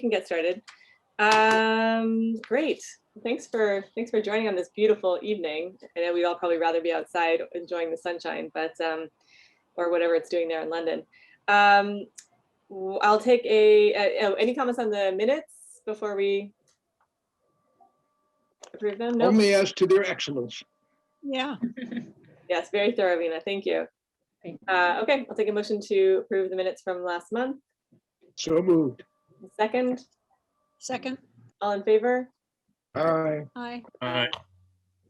can get started. Great. Thanks for joining on this beautiful evening. I know we'd all probably rather be outside enjoying the sunshine, but or whatever it's doing there in London. I'll take any comments on the minutes before we approve them? No. Only as to their excellence. Yeah. Yes, very thorough, Vina. Thank you. Okay, I'll take a motion to approve the minutes from last month. So moved. Second. Second. All in favor? Aye. Aye. Aye.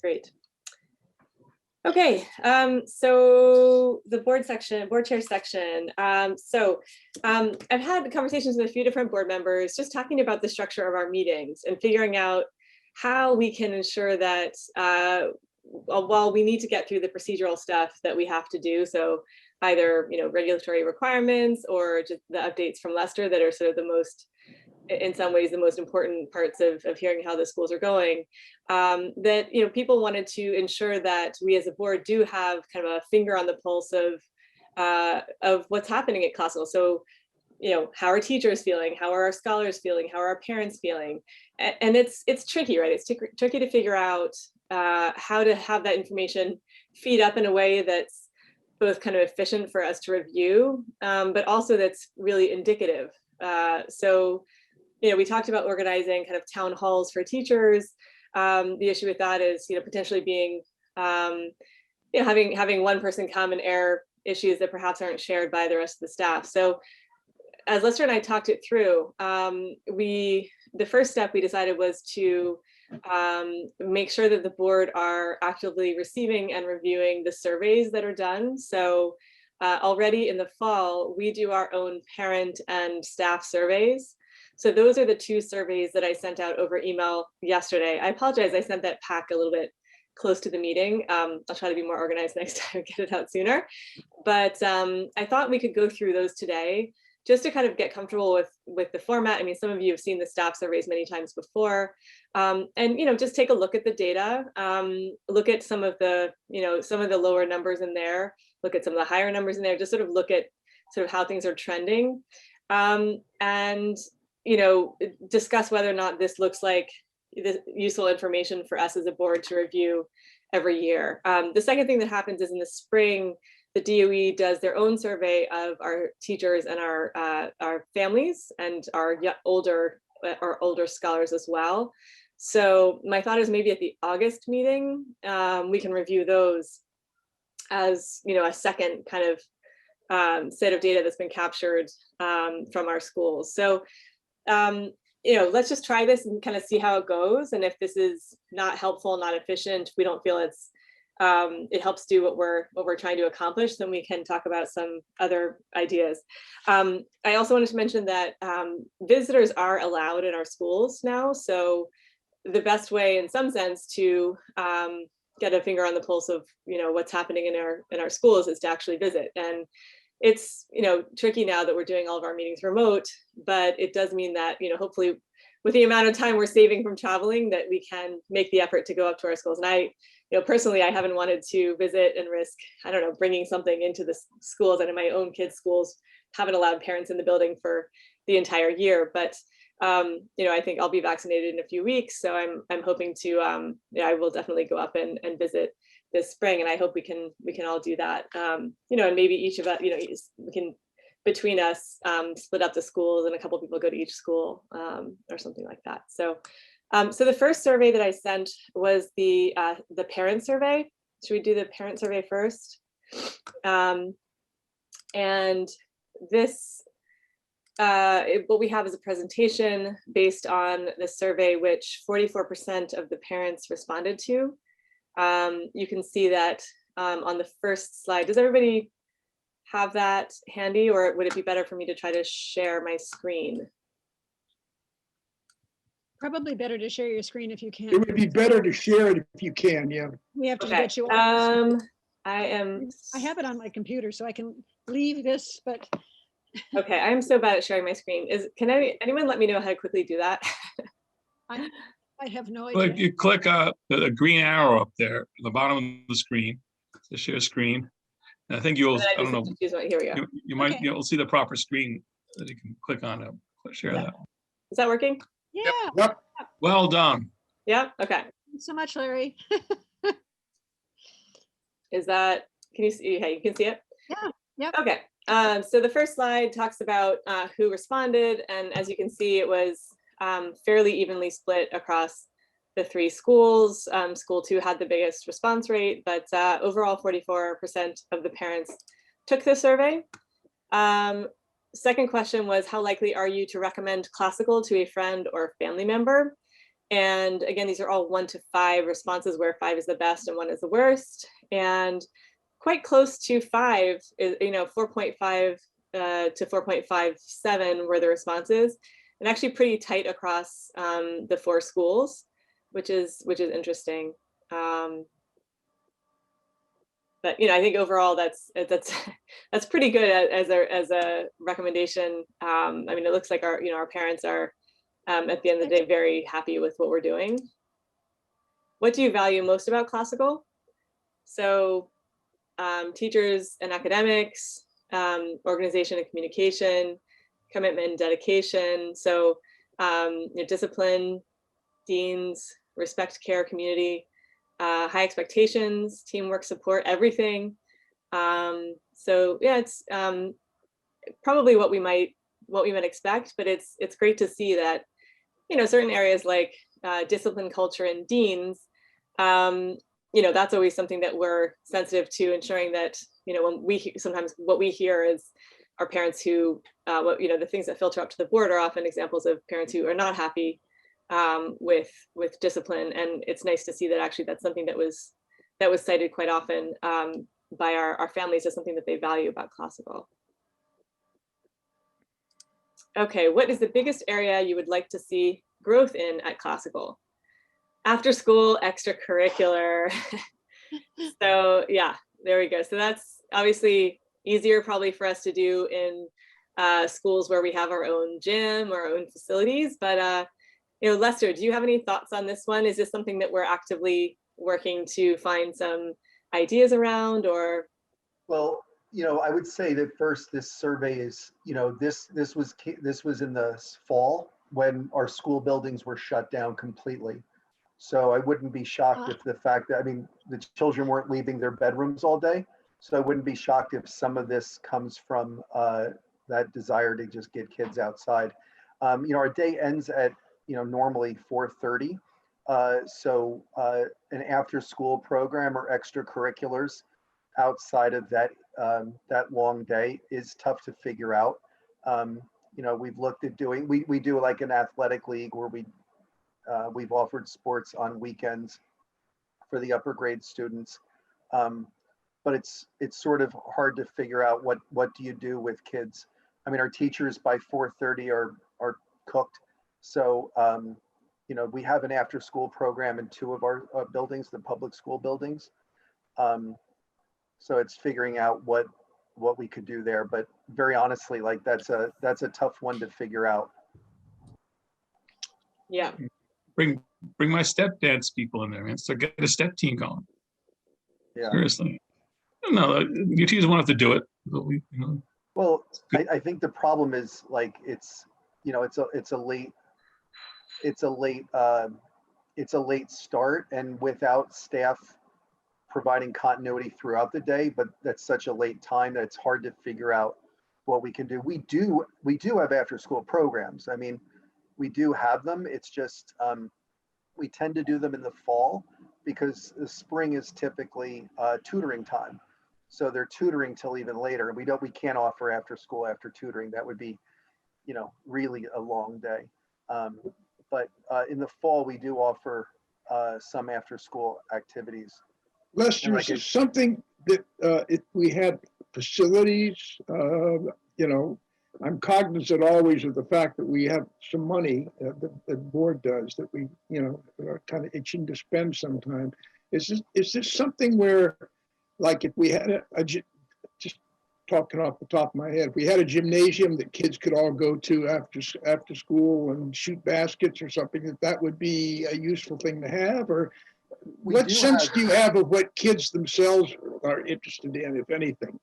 Great. Okay, so the board chair section. I've had conversations with a few different board members, just talking about the structure of our meetings and figuring out how we can ensure that while we need to get through the procedural stuff that we have to do, so either regulatory requirements or just the updates from Lester that are sort of the most, in some ways, the most important parts of hearing how the schools are going, that people wanted to ensure that we as a board do have kind of a finger on the pulse of what's happening at Classical. So how are teachers feeling? How are our scholars feeling? How are our parents feeling? And it's tricky, right? It's tricky to figure out how to have that information feed up in a way that's both kind of efficient for us to review, but also that's really indicative. So we talked about organizing kind of town halls for teachers. The issue with that is, potentially being, having one person come and air issues that perhaps aren't shared by the rest of the staff. So as Lester and I talked it through, the first step we decided was to make sure that the board are actively receiving and reviewing the surveys that are done. So already in the fall, we do our own parent and staff surveys. So those are the two surveys that I sent out over email yesterday. I apologize, I sent that pack a little bit close to the meeting. I'll try to be more organized next time and get it out sooner. But I thought we could go through those today just to kind of get comfortable with the format. I mean, some of you have seen the staff surveys many times before, and just take a look at the data, look at some of the lower numbers in there, look at some of the higher numbers in there, just sort of look at sort of how things are trending, and discuss whether or not this looks like this useful information for us as a board to review every year. The second thing that happens is in the spring, the DOE does their own survey of our teachers and our families and our older scholars as well. So my thought is maybe at the August meeting, we can review those as a second kind of set of data that's been captured from our schools. So let's just try this and kind of see how it goes. And if this is not helpful, not efficient, we don't feel it helps do what we're trying to accomplish, then we can talk about some other ideas. I also wanted to mention that visitors are allowed in our schools now. So the best way, in some sense, to get a finger on the pulse of what's happening in our schools is to actually visit. And it's tricky now that we're doing all of our meetings remote, but it does mean that hopefully with the amount of time we're saving from traveling, that we can make the effort to go up to our schools. And I personally, I haven't wanted to visit and risk, bringing something into the schools, and in my own kids' schools, haven't allowed parents in the building for the entire year. But I think I'll be vaccinated in a few weeks, so I'm hoping to. I will definitely go up and visit this spring, and I hope we can all do that. And maybe each of us, we can, between us, split up the schools, and a couple of people go to each school, or something like that. So. So the first survey that I sent was the parent survey. Should we do the parent survey first? And this, what we have is a presentation based on the survey, which 44% of the parents responded to. You can see that on the first slide. Does everybody have that handy, or would it be better for me to try to share my screen? Probably better to share your screen if you can. It would be better to share it if you can, yeah. We have to Okay. get you on. I have it on my computer, so I can leave this, but. Okay, I'm so bad at sharing my screen. Can anyone let me know how to quickly do that? I have no idea. You click the green arrow up there at the bottom of the screen, the share screen. And I think you'll, I don't know, here we go. you might, you'll see the proper screen that you can click on to share that. Is that working? Yeah, Yep, Well done. Yeah, okay. thanks so much, Larry. Is that, can you see, hey, you can see it? Yeah, yep. Okay, so the first slide talks about who responded, and as you can see, it was fairly evenly split across the 3 schools. School 2 had the biggest response rate, but overall 44% of the parents took the survey. Second question was, how likely are you to recommend classical to a friend or family member? And again, these are all 1 to 5 responses, where 5 is the best and 1 is the worst. And quite close to 5 is, 4.5 to 4.57 were the responses, and actually pretty tight across the 4 schools, which is interesting. But I think overall that's that's pretty good as a recommendation. I mean, it looks like our parents are at the end of the day very happy with what we're doing. What do you value most about classical? So teachers and academics, organization and communication, commitment and dedication. So discipline, deans, respect, care, community, high expectations, teamwork, support, everything. So yeah, it's probably what we might expect, but it's great to see that certain areas like discipline, culture, and deans, that's always something that we're sensitive to, ensuring that when sometimes what we hear is our parents who the things that filter up to the board are often examples of parents who are not happy with discipline, and it's nice to see that actually that's something that was cited quite often by our families as something that they value about classical. Okay, what is the biggest area you would like to see growth in at classical? After school, extracurricular. So yeah, there we go. So that's obviously easier probably for us to do in schools where we have our own gym or our own facilities. But Lester, do you have any thoughts on this one? Is this something that we're actively working to find some ideas around, or? Well, I would say that first, this survey is, this was in the fall when our school buildings were shut down completely. So I wouldn't be shocked if the fact that, the children weren't leaving their bedrooms all day. So I wouldn't be shocked if some of this comes from that desire to just get kids outside. Our day ends at, normally 4:30. So an after school program or extracurriculars outside of that long day is tough to figure out. We've looked at doing, we do like an athletic league where we've offered sports on weekends for the upper grade students. But it's sort of hard to figure out what do you do with kids. Our teachers by 4:30 are cooked. So, we have an after school program in 2 of our buildings, the public school buildings. So it's figuring out what we could do there, but very honestly, like that's a tough one to figure out. Yeah. Bring my stepdad's people in there, man. So get a step team going. Yeah. Seriously. No, you teachers won't have to do it. But Well, I think the problem is like it's a late start, and without staff providing continuity throughout the day, but that's such a late time that it's hard to figure out what we can do. We do have after school programs. We do have them. It's just we tend to do them in the fall because the spring is typically tutoring time. So they're tutoring till even later. We can't offer after school after tutoring. That would be, really a long day. But in the fall, we do offer some after school activities. Lester, is this something that if we had facilities, I'm cognizant always of the fact that we have some money, the board does, that we, are kind of itching to spend sometime. Is this something where, like if we had just talking off the top of my head, if we had a gymnasium that kids could all go to after school and shoot baskets or something, that would be a useful thing to have? Or what sense do you have of what kids themselves are interested in, if anything?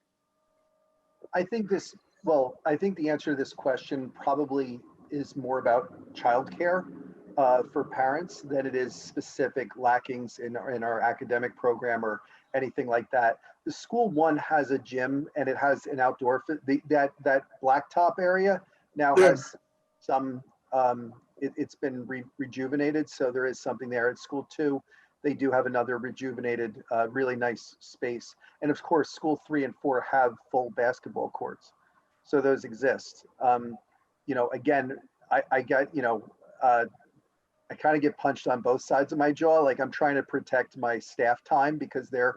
I think the answer to this question probably is more about childcare for parents than it is specific lackings in our academic program or anything like that. The school one has a gym and it has an outdoor, that blacktop area now Yeah. has some, it's been rejuvenated. So there is something there. At school two, they do have another rejuvenated, really nice space. And of course, school 3 and 4 have full basketball courts. So those exist. You know, again, I get, you know, I kind of get punched on both sides of my jaw. Like I'm trying to protect my staff time because they're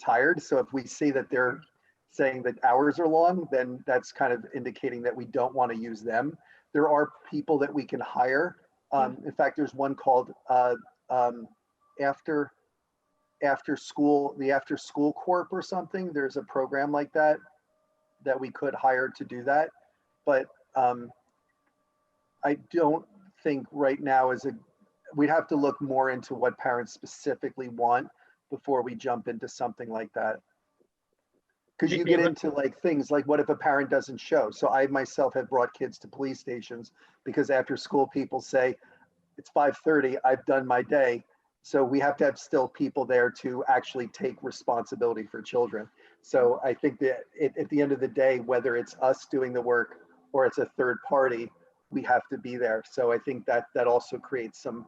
tired. So if we see that they're saying that hours are long, then that's kind of indicating that we don't want to use them. There are people that we can hire. In fact, there's one called after school, the After School Corp or something. There's a program like that we could hire to do that. But I don't think right now we'd have to look more into what parents specifically want before we jump into something like that. Because you get into like things like, what if a parent doesn't show? So I myself have brought kids to police stations because after school people say, it's 5:30, I've done my day. So we have to have still people there to actually take responsibility for children. So I think that at the end of the day, whether it's us doing the work or it's a third party, we have to be there. So I think that also creates some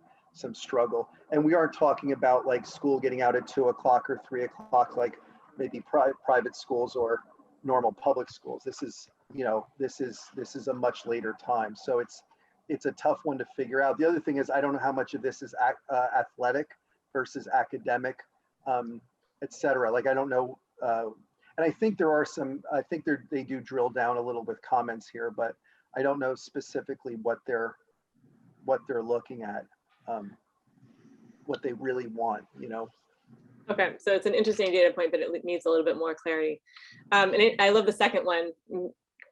struggle. And we aren't talking about like school getting out at 2 o'clock or 3 o'clock, like maybe private schools or normal public schools. This is, you know, this is a much later time. So it's a tough one to figure out. The other thing is, I don't know how much of this is athletic versus academic, et cetera. Like, I don't know. And I think there are some, I think they do drill down a little with comments here, but I don't know specifically what they're looking at, what they really want, you know? Okay, so it's an interesting data point, but it needs a little bit more clarity. And I love the second one,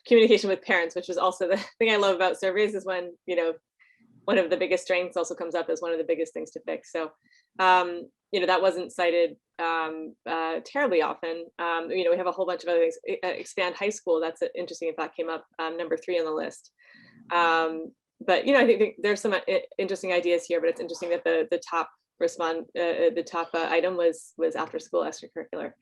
communication with parents, which is also the thing I love about surveys is when, you know, one of the biggest strengths also comes up as one of the biggest things to fix. So, you know, that wasn't cited terribly often. You know, we have a whole bunch of other things. Expand high school, that's interesting if that came up, number 3 on the list. But, you know, I think there's some interesting ideas here, but it's interesting that the top item was after school extracurricular.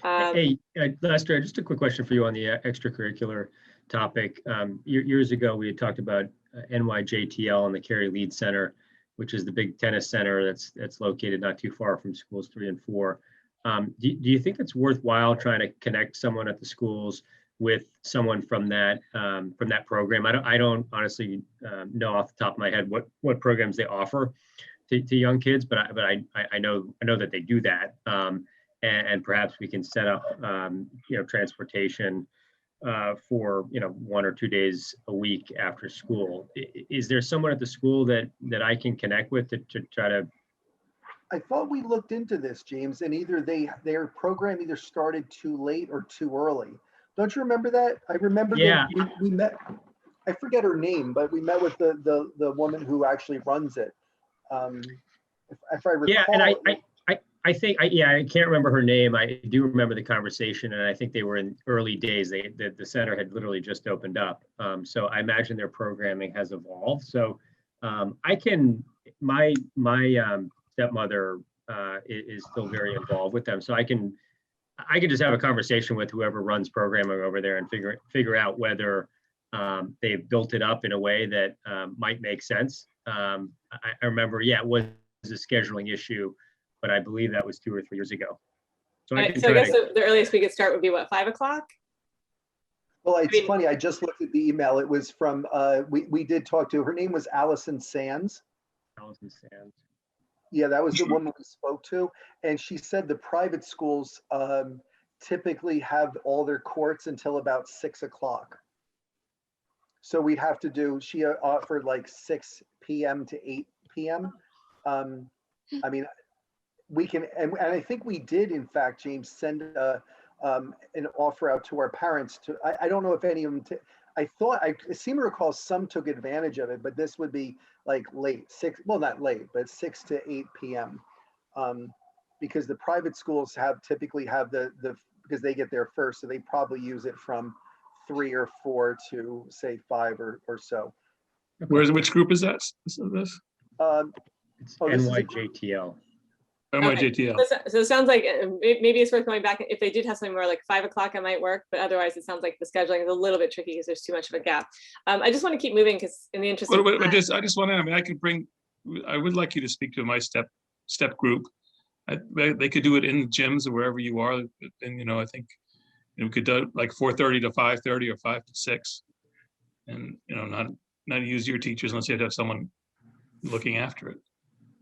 Hey, Lester, just a quick question for you on the extracurricular topic. Years ago, we had talked about NYJTL and the Cary Lead Center, which is the big tennis center that's located not too far from schools 3 and 4. Do you think it's worthwhile trying to connect someone at the schools with someone from that program? I don't honestly know off the top of my head what programs they offer to young kids, but I know that they do that. And perhaps we can set up, you know, transportation for, you know, 1 or 2 days a week after school. Is there someone at the school that I can connect with to try to? I thought we looked into this, James, and either their program either started too late or too early. Don't you remember that? I remember that we met. I forget her name, but we met with the woman who actually runs it. If I recall. Yeah, and I think I can't remember her name. I do remember the conversation, and I think they were in early days. The center had literally just opened up, so I imagine their programming has evolved. So my stepmother is still very involved with them, so I can just have a conversation with whoever runs programming over there and figure out whether they've built it up in a way that might make sense. I remember, it was a scheduling issue, but I believe that was 2 or 3 years ago. So I guess the earliest we could start would be what, 5 o'clock? Well, it's funny. I just looked at the email. It was from, we did talk to, her name was Allison Sands. Allison Sands. Yeah, that was the woman we spoke to. And she said the private schools typically have all their courts until about 6 o'clock. So we'd have to do, she offered like 6 p.m. to 8 p.m. I mean, we can, and I think we did, in fact, James, send an offer out to our parents to, I don't know if any of them, I seem to recall some took advantage of it, but this would be like late, not late, but 6 to 8 p.m. Because the private schools typically have the because they get there first, so they probably use it from 3 or 4 to say 5 or so. Which group is that? This? It's Oh, this is a- NYJTL. MYJTL. So it sounds like maybe it's worth going back. If they did have something more like 5 o'clock, I might work, but otherwise it sounds like the scheduling is a little bit tricky because there's too much of a gap. I just want to keep moving because in the interest of But time- I just want to, I mean, I would like you to speak to my step group. They could do it in the gyms or wherever you are. And, you know, I think we could do it like 4:30 to 5:30 or 5 to 6. And, you know, not use your teachers unless you have to have someone looking after it.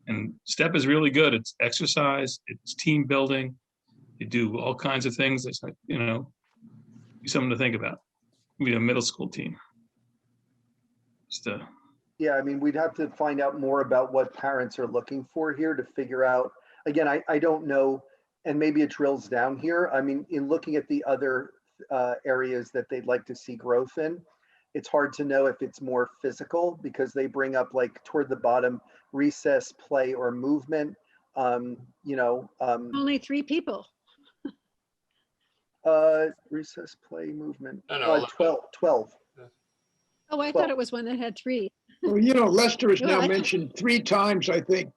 And STEP is really good. It's exercise, it's team building. You do all kinds of things. It's like, you know, something to think about. We a middle school team. Just Yeah, I mean, we'd have to find out more about what parents are looking for here to figure out. Again, I don't know, and maybe it drills down here. I mean, in looking at the other areas that they'd like to see growth in, it's hard to know if it's more physical because they bring up like toward the bottom, recess, play, or movement. You know, Only 3 people. recess, play, movement. No, 12. Oh, I thought it was one that had 3. Well, you know, Lester has No, now I- mentioned 3 times, I think,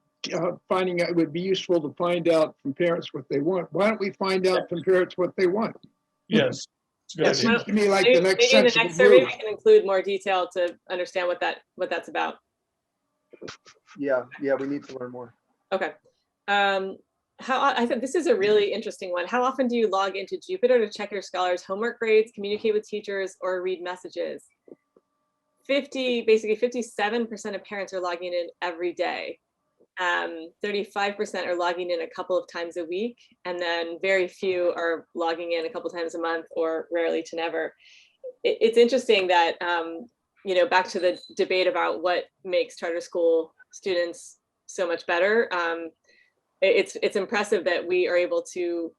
finding out, it would be useful to find out from parents what they want. Why don't we find out from parents what they want? yes. It's a good That idea. seems to me like Maybe the next maybe in the sensible next survey, we move. can include more detail to understand what that's about. Yeah, we need to learn more. Okay. I think this is a really interesting one. How often do you log into Jupiter to check your scholars' homework grades, communicate with teachers, or read messages? Basically 57% of parents are logging in every day. 35% are logging in a couple of times a week, and then very few are logging in a couple times a month or rarely to never. It's interesting that, you know, back to the debate about what makes charter school students so much better. It's impressive that we are able to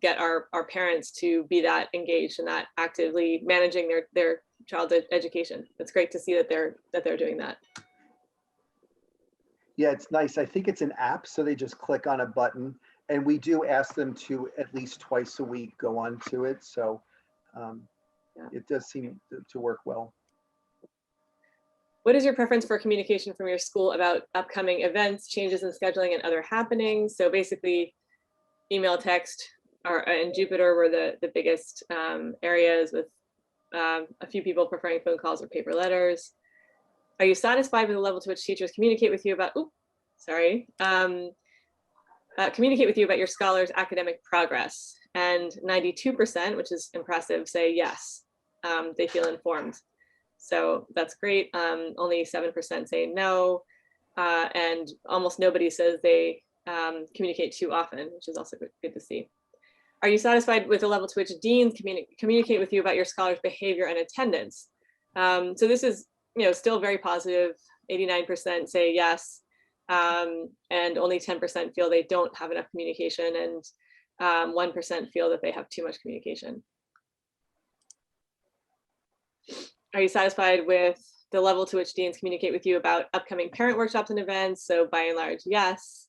get our parents to be that engaged and that actively managing their child's education. It's great to see that they're doing that. Yeah, it's nice. I think it's an app, so they just click on a button, and we do ask them to at least twice a week go on to it. So Yeah. it does seem to work well. What is your preference for communication from your school about upcoming events, changes in scheduling, and other happenings? So basically, email, text, and Jupiter were the biggest areas, with a few people preferring phone calls or paper letters. Are you satisfied with the level to which teachers communicate with you about, communicate with you about your scholars' academic progress? And 92%, which is impressive, say yes, they feel informed. So that's great. Only 7% say no, and almost nobody says they communicate too often, which is also good to see. Are you satisfied with the level to which deans communicate with you about your scholars' behavior and attendance? So this is, you know, still very positive. 89% say yes, and only 10% feel they don't have enough communication, and 1% feel that they have too much communication. Are you satisfied with the level to which deans communicate with you about upcoming parent workshops and events? So by and large, yes.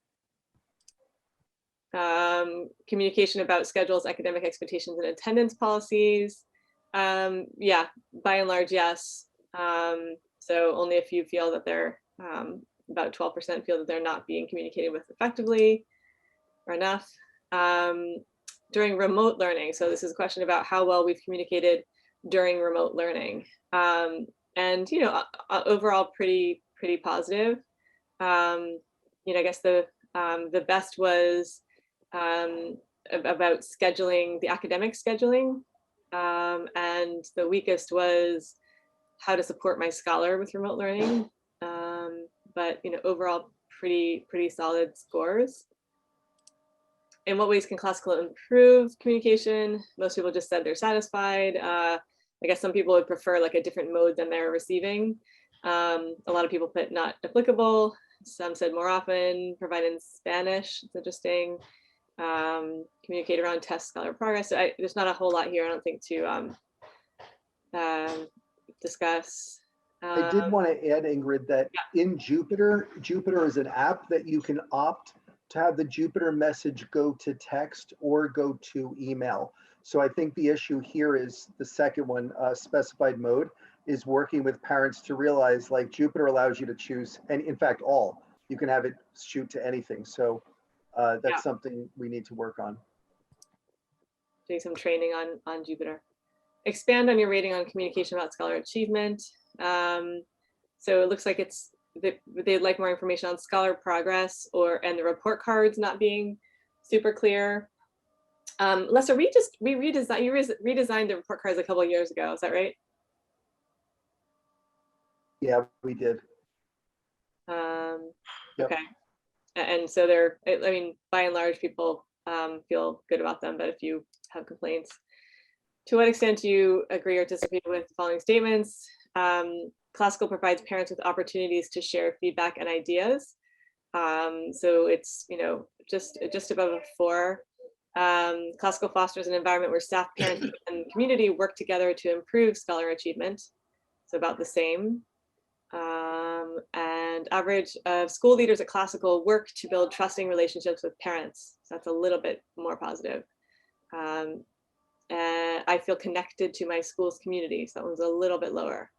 Communication about schedules, academic expectations, and attendance policies. Yeah, by and large, yes. So only a few feel that they're, about 12% feel that they're not being communicated with effectively or enough. During remote learning, so this is a question about how well we've communicated during remote learning. And, you know, overall pretty positive. You know, I guess the best was about scheduling, the academic scheduling. And the weakest was how to support my scholar with remote learning. But, you know, overall pretty solid scores. In what ways can classical improve communication? Most people just said they're satisfied. I guess some people would prefer like a different mode than they're receiving. A lot of people put not applicable. Some said more often, provide in Spanish. It's interesting. Communicate around test scholar progress. So there's not a whole lot here, I don't think, to discuss. I did want to add, Ingrid, that in Jupiter is an app that you can opt to have the Jupiter message go to text or go to email. So I think the issue here is the second one, specified mode, is working with parents to realize like Jupiter allows you to choose, and in fact, all, you can have it shoot to anything. So Yeah. that's something we need to work on. Doing some training on Jupiter. Expand on your rating on communication about scholar achievement. So it looks like it's they'd like more information on scholar progress and the report cards not being super clear. Lester, you redesigned the report cards a couple of years ago. Is that right? Yeah, we did. Yep. Okay. And so they're, I mean, by and large, people feel good about them, but if you have complaints, to what extent do you agree or disagree with the following statements? Classical provides parents with opportunities to share feedback and ideas. So it's, just above a 4. Classical fosters an environment where staff, parents, and community work together to improve scholar achievement. So about the same. And average of school leaders at Classical work to build trusting relationships with parents. So that's a little bit more positive. And I feel connected to my school's community. So that one's a little bit lower.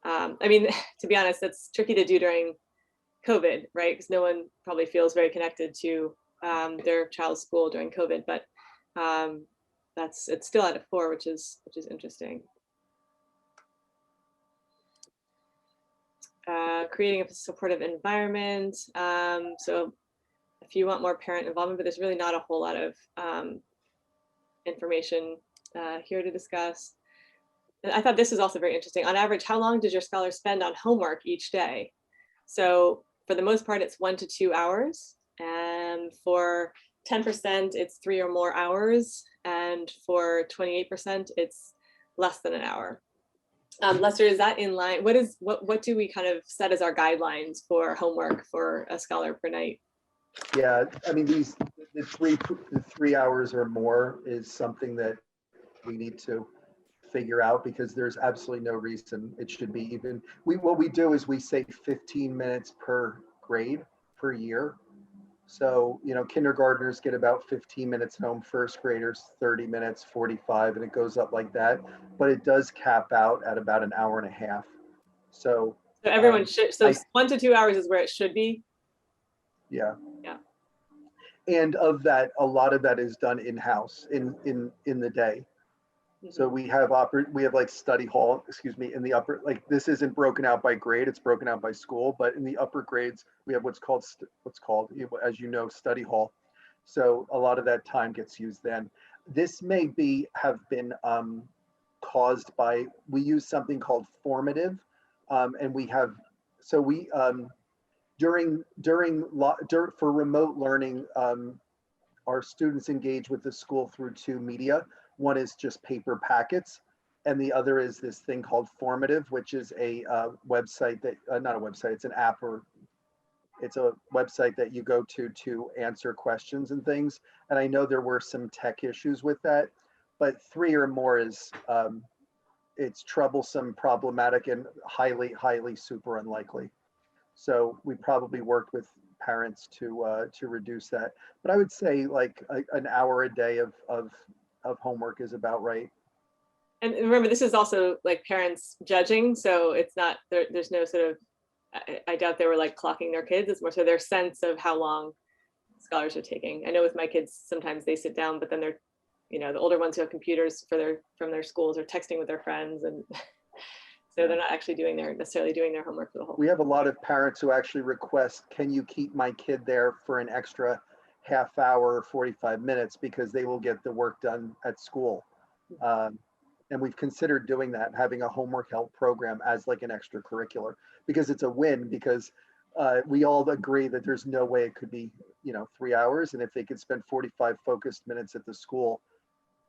I mean, to be honest, that's tricky to do during COVID, right? Because no one probably feels very connected to their child's school during COVID, but it's still at a 4, which is interesting. Creating a supportive environment. So if you want more parent involvement, but there's really not a whole lot of information here to discuss. And I thought this is also very interesting. On average, how long does your scholar spend on homework each day? So for the most part, it's 1 to 2 hours. And for 10%, it's 3 or more hours. And for 28%, it's less than an hour. Lester, is that in line? What do we kind of set as our guidelines for homework for a scholar per night? Yeah, I mean, the 3 hours or more is something that we need to figure out, because there's absolutely no reason it should be even. What we do is we say 15 minutes per grade per year. So, kindergartners get about 15 minutes home, first graders 30 minutes, 45, and it goes up like that. But it does cap out at about an hour and a half. So everyone should, 1 to 2 hours is where it should be. Yeah. Yeah. And of that, a lot of that is done in-house in the day. So we have like study hall, in the upper, like this isn't broken out by grade, it's broken out by school, but in the upper grades, we have what's called, as you know, study hall. So a lot of that time gets used then. This may have been caused by, we use something called formative, and we have, so we, for remote learning, our students engage with the school through 2 media. One is just paper packets, and the other is this thing called Formative, which is a website that, not a website, it's an app, or it's a website that you go to answer questions and things. And I know there were some tech issues with that, but 3 or more is, it's troublesome, problematic, and highly, highly super unlikely. So we probably worked with parents to reduce that. But I would say like an hour a day of homework is about right. And remember, this is also like parents judging, so it's not there's no sort of, I doubt they were like clocking their kids. It's more so their sense of how long scholars are taking. I know with my kids, sometimes they sit down, but then they're, the older ones who have computers from their schools are texting with their friends, and so they're not actually necessarily doing their homework for the whole. We have a lot of parents who actually request, can you keep my kid there for an extra half hour or 45 minutes, because they will get the work done at school. And we've considered doing that, having a homework help program as like an extracurricular, because it's a win, because we all agree that there's no way it could be, 3 hours. And if they could spend 45 focused minutes at the school,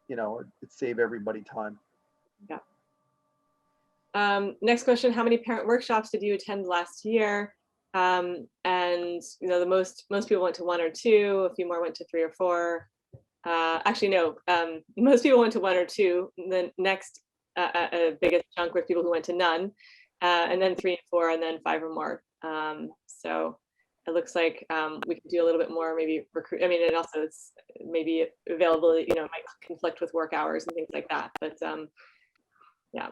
it'd save everybody time. Yeah. Next question, how many parent workshops did you attend last year? And the most people went to 1 or 2, a few more went to 3 or 4. Actually, no, most people went to 1 or 2. The next biggest chunk were people who went to none, and then 3 and 4, and then 5 or more. So it looks like we could do a little bit more, maybe recruit. I mean, and also it's maybe availability, you know, might conflict with work hours and things like that. But yeah.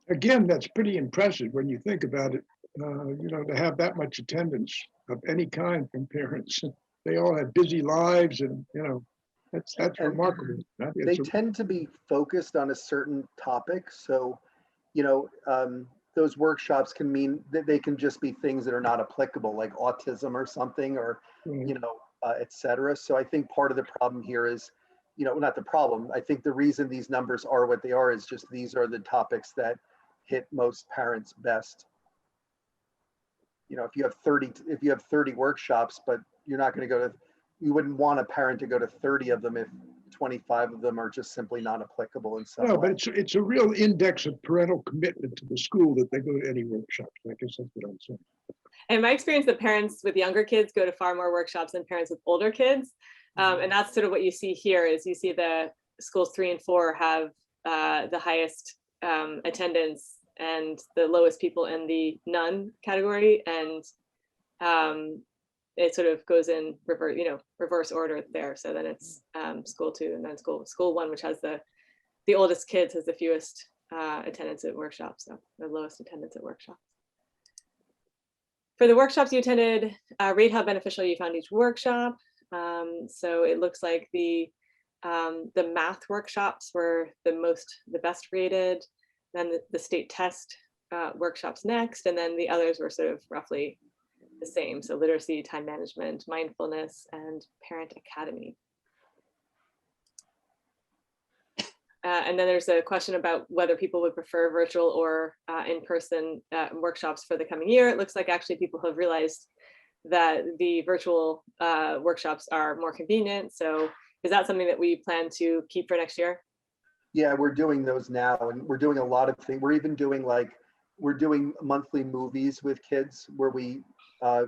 Again, that's pretty impressive when you think about it, you know, to have that much attendance of any kind from parents. They all have busy lives and, you know, that's And remarkable. I think they it's a- tend to be focused on a certain topic. So, you know, those workshops can mean that they can just be things that are not applicable, like autism or something, or, you know, et cetera. So I think part of the problem here is, you know, not the problem. I think the reason these numbers are what they are is just these are the topics that hit most parents best. You know, if you have 30 workshops, but you're not going to go to, you wouldn't want a parent to go to 30 of them if 25 of them are just simply not applicable in some No, way. but it's a real index of parental commitment to the school that they go to any workshops. I guess that's what I'm saying. And my experience that parents with younger kids go to far more workshops than parents with older kids. And that's sort of what you see here is you see the schools 3 and 4 have the highest attendance and the lowest people in the none category. And it sort of goes in reverse, you know, reverse order there. So then it's school 2 and then school 1, which has the oldest kids has the fewest attendance at workshops, so the lowest attendance at workshops. For the workshops you attended, rate how beneficial you found each workshop. So it looks like the math workshops were the best rated, then the state test workshops next, and then the others were sort of roughly the same. So literacy, time management, mindfulness, and parent academy. And then there's a question about whether people would prefer virtual or in-person workshops for the coming year. It looks like actually people have realized that the virtual workshops are more convenient. So is that something that we plan to keep for next year? Yeah, we're doing those now, and we're doing a lot of things. We're even doing we're doing monthly movies with kids where we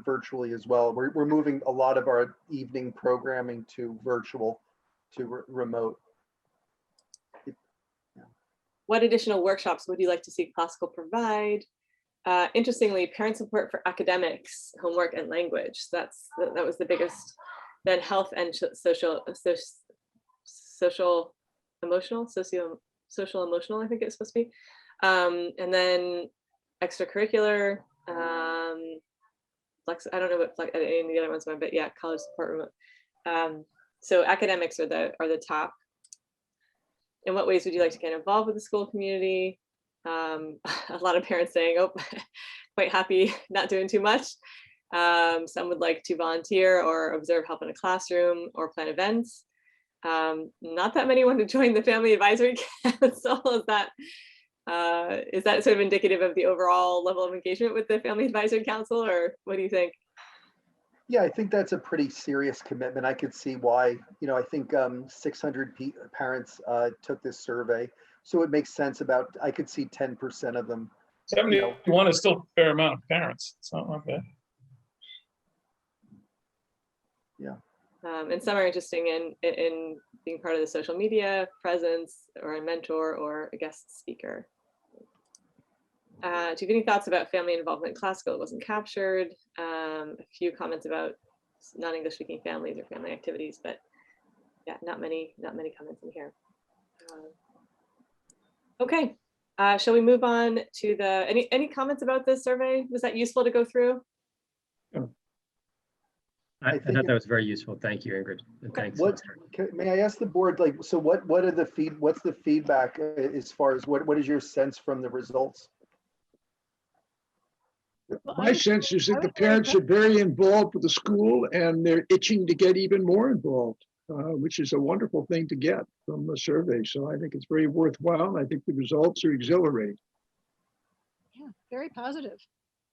virtually as well. We're moving a lot of our evening programming to virtual, to remote. What additional workshops would you like to see Classical provide? Interestingly, parent support for academics, homework, and language. That was the biggest. Then health and social emotional, I think it's supposed to be. And then extracurricular, I don't know what any of the other ones were, but yeah, college support remote. So academics are the top. In what ways would you like to get involved with the school community? A lot of parents saying, oh, quite happy not doing too much. Some would like to volunteer or observe help in a classroom or plan events. Not that many want to join the Family Advisory Council. Is that sort of indicative of the overall level of engagement with the Family Advisory Council, or what do you think? Yeah, I think that's a pretty serious commitment. I could see why. You know, I think 600 parents took this survey, so it makes sense. I could see 10% of them. 71 is still a fair amount of parents. It's not bad. Yeah. And some are interesting in being part of the social media presence, or a mentor, or a guest speaker. Do you have any thoughts about family involvement in classical? It wasn't captured. A few comments about non-English speaking families or family activities, but yeah, not many comments in here. Okay, shall we move on to any comments about this survey? Was that useful to go through? I thought that was very useful. Thank you, Ingrid. And thanks. Lester. May I ask the board, so what's the feedback as far as what is your sense from the results? My sense is that the parents are very involved with the school and they're itching to get even more involved, which is a wonderful thing to get from the survey. So I think it's very worthwhile. I think the results are exhilarating. Yeah, very positive.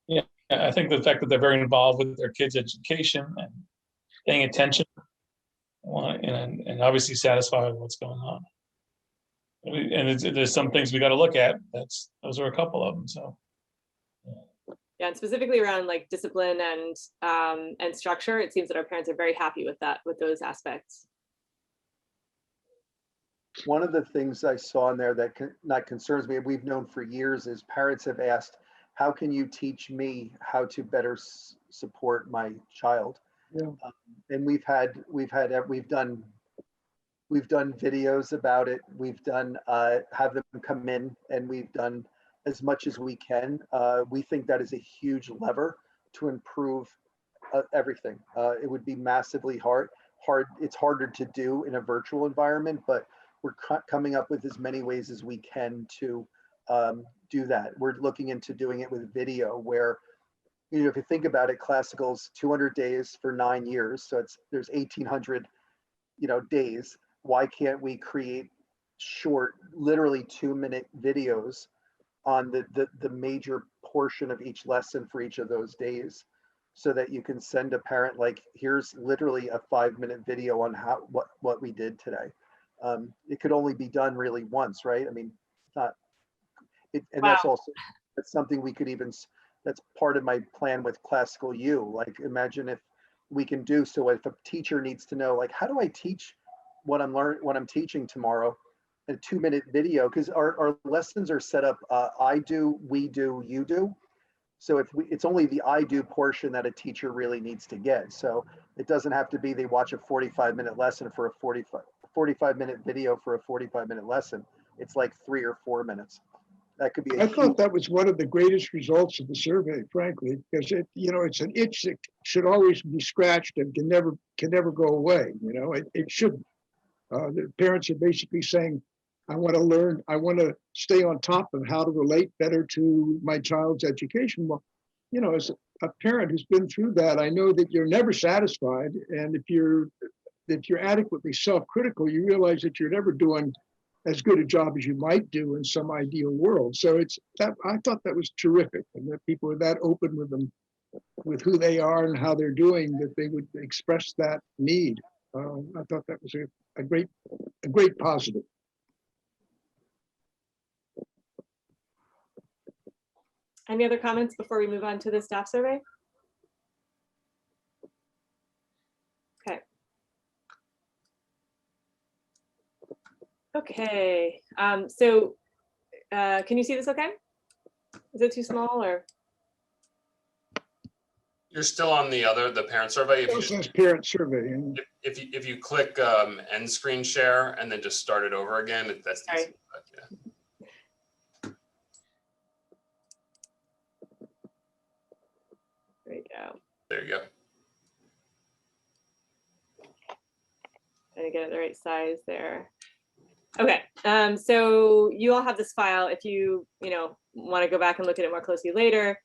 Yeah, I think the fact that they're very involved with their kids' education and paying attention, and obviously satisfied with what's going on. And there's some things we got to look at. Those are a couple of them. So. Yeah, and specifically around like discipline and structure, it seems that our parents are very happy with those aspects. One of the things I saw in there that not concerns me, and we've known for years, is parents have asked, how can you teach me how to better support my child? Yeah. And we've done videos about it. We've done have them come in, and we've done as much as we can. We think that is a huge lever to improve everything. It would be massively hard. It's harder to do in a virtual environment, but we're coming up with as many ways as we can to do that. We're looking into doing it with video, where, you know, if you think about it, classical's 200 days for 9 years, so there's 1,800, you know, days. Why can't we create short, literally 2-minute videos on the major portion of each lesson for each of those days, so that you can send a parent, like, here's literally a 5-minute video on what we did today. It could only be done really once, right? I mean, not it, and Wow. that's something we could even, that's part of my plan with Classical U. Like, imagine if we can do, so if a teacher needs to know, like, how do I teach what I'm teaching tomorrow, a 2-minute video, because our lessons are set up, I do, we do, you do. So it's only the I do portion that a teacher really needs to get. So it doesn't have to be they watch a 45-minute lesson for a 45-minute video for a 45-minute lesson. It's like 3 or 4 minutes. That could be I thought that was one of the greatest results of the survey, frankly, because it, you know, it's an itch that should always be scratched and can never go away. You know, it shouldn't. The parents are basically saying, I want to learn, I want to stay on top of how to relate better to my child's education. Well, you know, as a parent who's been through that, I know that you're never satisfied. And if you're adequately self-critical, you realize that you're never doing as good a job as you might do in some ideal world. So I thought that was terrific, and that people were that open with them, with who they are and how they're doing, that they would express that need. I thought that was a great positive. Any other comments before we move on to the staff survey? Okay. Okay, so can you see this okay? Is it too small, or? You're still on the parent survey. If you This just, is parent survey, and if you click end screen share and then just start it over again, that's Sorry. easy. But, yeah. There you go. There you go. Trying to get it the right size there. Okay, so you all have this file. If you want to go back and look at it more closely later,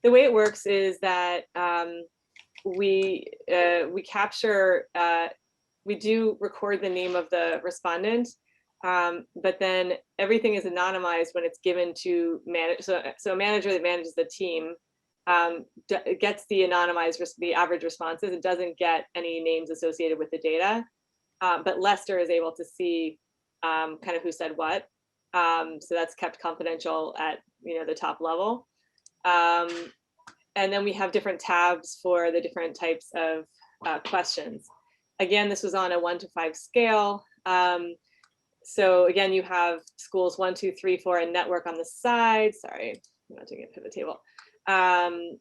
the way it works is that we capture, we do record the name of the respondent, but then everything is anonymized when it's given to manage. So a manager that manages the team gets the anonymized, the average responses. It doesn't get any names associated with the data, but Lester is able to see kind of who said what. So that's kept confidential at the top level. And then we have different tabs for the different types of questions. Again, this was on a 1 to 5 scale. So again, you have schools 1, 2, 3, 4, and network on the side. Sorry, I'm not doing a pivot table.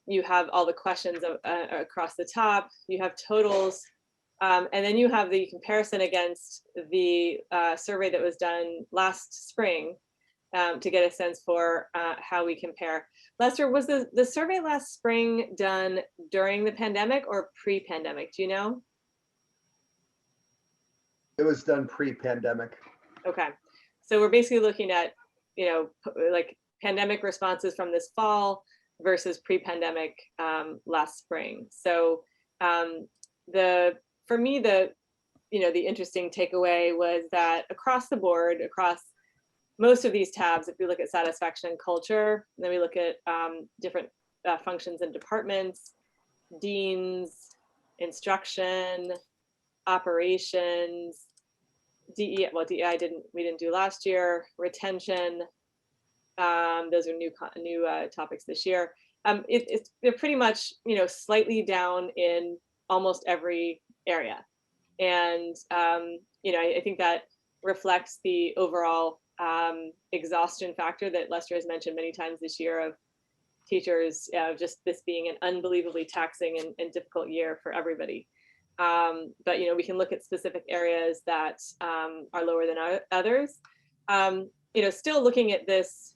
You have all the questions across the top. You have totals. And then you have the comparison against the survey that was done last spring to get a sense for how we compare. Lester, was the survey last spring done during the pandemic or pre-pandemic? Do you know? It was done pre-pandemic. Okay, so we're basically looking at, like pandemic responses from this fall versus pre-pandemic last spring. So for me, the interesting takeaway was that across the board, across most of these tabs, if we look at satisfaction and culture, and then we look at different functions and departments, deans, instruction, operations, DEI, well, DEI we didn't do last year, retention, those are new topics this year. They're pretty much, slightly down in almost every area. And, I think that reflects the overall exhaustion factor that Lester has mentioned many times this year of teachers, just this being an unbelievably taxing and difficult year for everybody. But, we can look at specific areas that are lower than others. Still looking at this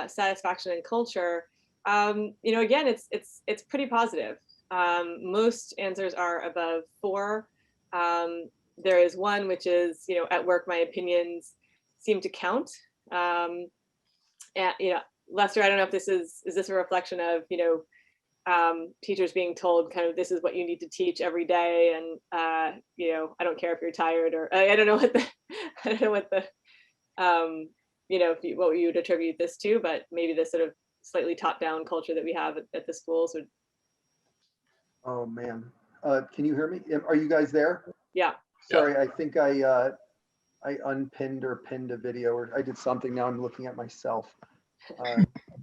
satisfaction and culture, again, it's pretty positive. Most answers are above 4. There is one, which is, at work, my opinions seem to count. And, Lester, I don't know if is this a reflection of, teachers being told kind of this is what you need to teach every day, and I don't care if you're tired, or I don't know what the I don't know what the what you would attribute this to, but maybe this sort of slightly top-down culture that we have at the schools would. Oh, man. Can you hear me? Are you guys there? Yeah. Sorry, I think I unpinned or pinned a video, or I did something. Now I'm looking at myself.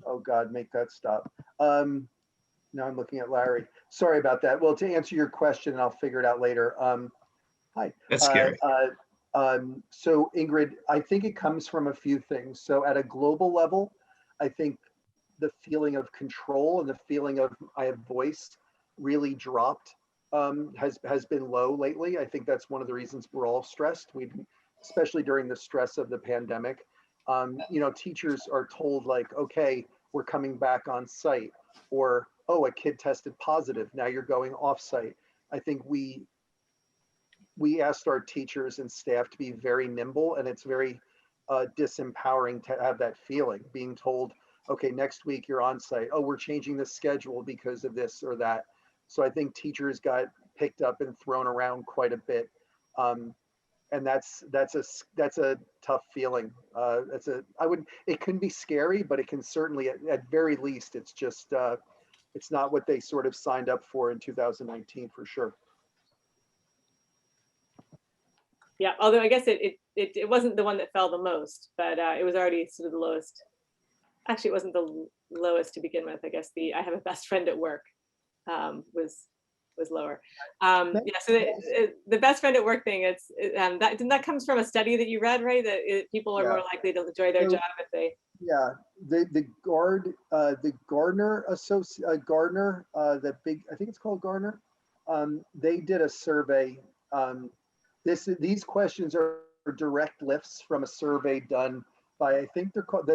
Oh God, make that stop. Now I'm looking at Larry. Sorry about that. Well, to answer your question, and I'll figure it out later. Hi. That's scary. So Ingrid, I think it comes from a few things. So at a global level, I think the feeling of control and the feeling of I have voice really dropped, has been low lately. I think that's one of the reasons we're all stressed. Especially during the stress of the pandemic. Teachers are told like, okay, we're coming back on site, or, oh, a kid tested positive, now you're going off site. I think we asked our teachers and staff to be very nimble, and it's very disempowering to have that feeling, being told, okay, next week you're on site. Oh, we're changing the schedule because of this or that. So I think teachers got picked up and thrown around quite a bit. And that's a tough feeling. It can be scary, but it can certainly, at very least, it's just, it's not what they sort of signed up for in 2019 for sure. Yeah, although I guess it wasn't the one that fell the most, but it was already sort of the lowest. Actually, it wasn't the lowest to begin with. I guess I have a best friend at work was lower. So the best friend at work thing, that comes from a study that you read, right? That people are more likely to enjoy their job if they. Yeah, the Gardner Gardner, the big, I think it's called Gardner. They did a survey. These questions are direct lifts from a survey done by, I think they're called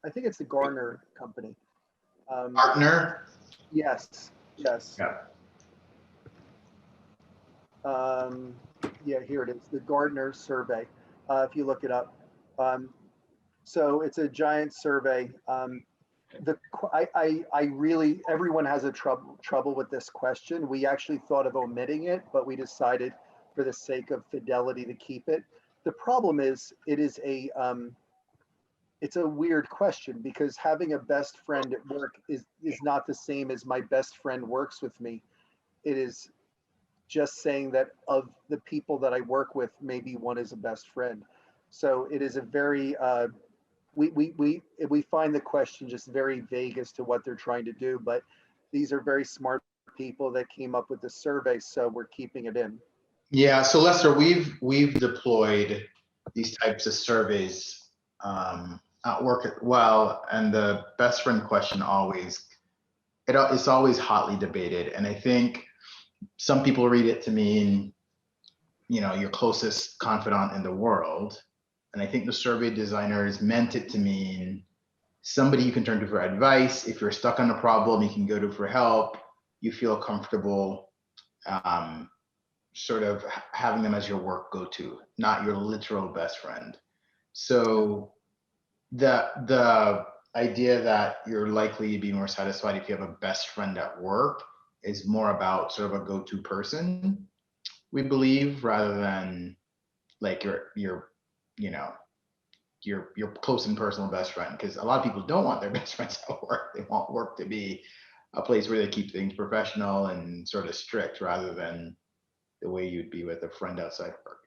I think it's the Gardner company. Partner. Yes. Yeah. Yeah, here it is, the Gardner survey, if you look it up. So it's a giant survey. Everyone has a trouble with this question. We actually thought of omitting it, but we decided for the sake of fidelity to keep it. The problem is, it's a weird question, because having a best friend at work is not the same as my best friend works with me. It is just saying that of the people that I work with, maybe one is a best friend. So it is a very, we find the question just very vague as to what they're trying to do, but these are very smart people that came up with the survey, so we're keeping it in. Yeah, so Lester, we've deployed these types of surveys at work as well, and the best friend question it's always hotly debated, and I think some people read it to mean, your closest confidant in the world, and I think the survey designers meant it to mean somebody you can turn to for advice. If you're stuck on a problem, you can go to for help. You feel comfortable sort of having them as your work go-to, not your literal best friend. So the idea that you're likely to be more satisfied if you have a best friend at work is more about sort of a go-to person, we believe, rather than like your close and personal best friend. Because a lot of people don't want their best friends at work. They want work to be a place where they keep things professional and sort of strict, rather than the way you'd be with a friend outside work.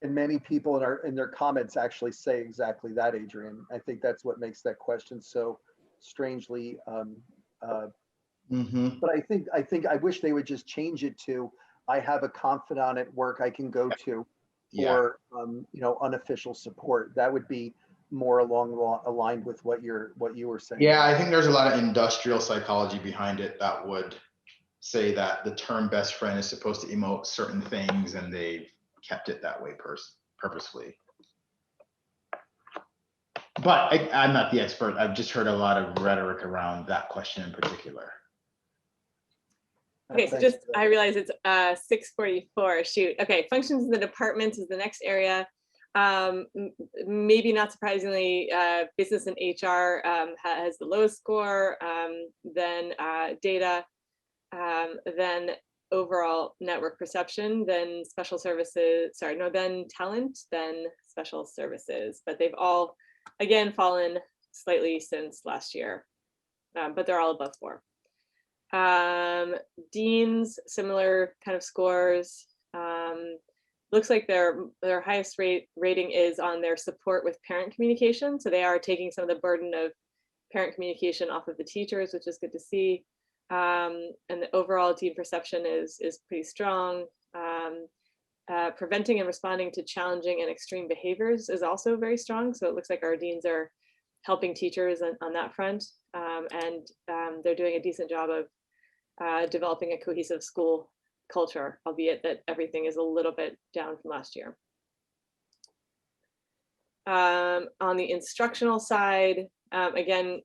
And many people in their comments actually say exactly that, Adrian. I think that's what makes that question so strangely. But I think I wish they would just change it to, I have a confidant at work I can go to for unofficial support. That would be more aligned with what you were saying. Yeah, I think there's a lot of industrial psychology behind it that would say that the term best friend is supposed to emote certain things, and they've kept it that way purposefully. But I'm not the expert. I've just heard a lot of rhetoric around that question in particular. Okay, so Thanks just, for that. I realize it's 6:44, shoot. Okay, functions in the departments is the next area. Maybe not surprisingly, business and HR has the lowest score, then data, then overall network perception, then special services, sorry, no, then talent, then special services. But they've all, again, fallen slightly since last year, but they're all above 4. Deans, similar kind of scores. Looks like their highest rating is on their support with parent communication. So they are taking some of the burden of parent communication off of the teachers, which is good to see. And the overall dean perception is pretty strong. Preventing and responding to challenging and extreme behaviors is also very strong. So it looks like our deans are helping teachers on that front. And they're doing a decent job of developing a cohesive school culture, albeit that everything is a little bit down from last year. On the instructional side, again,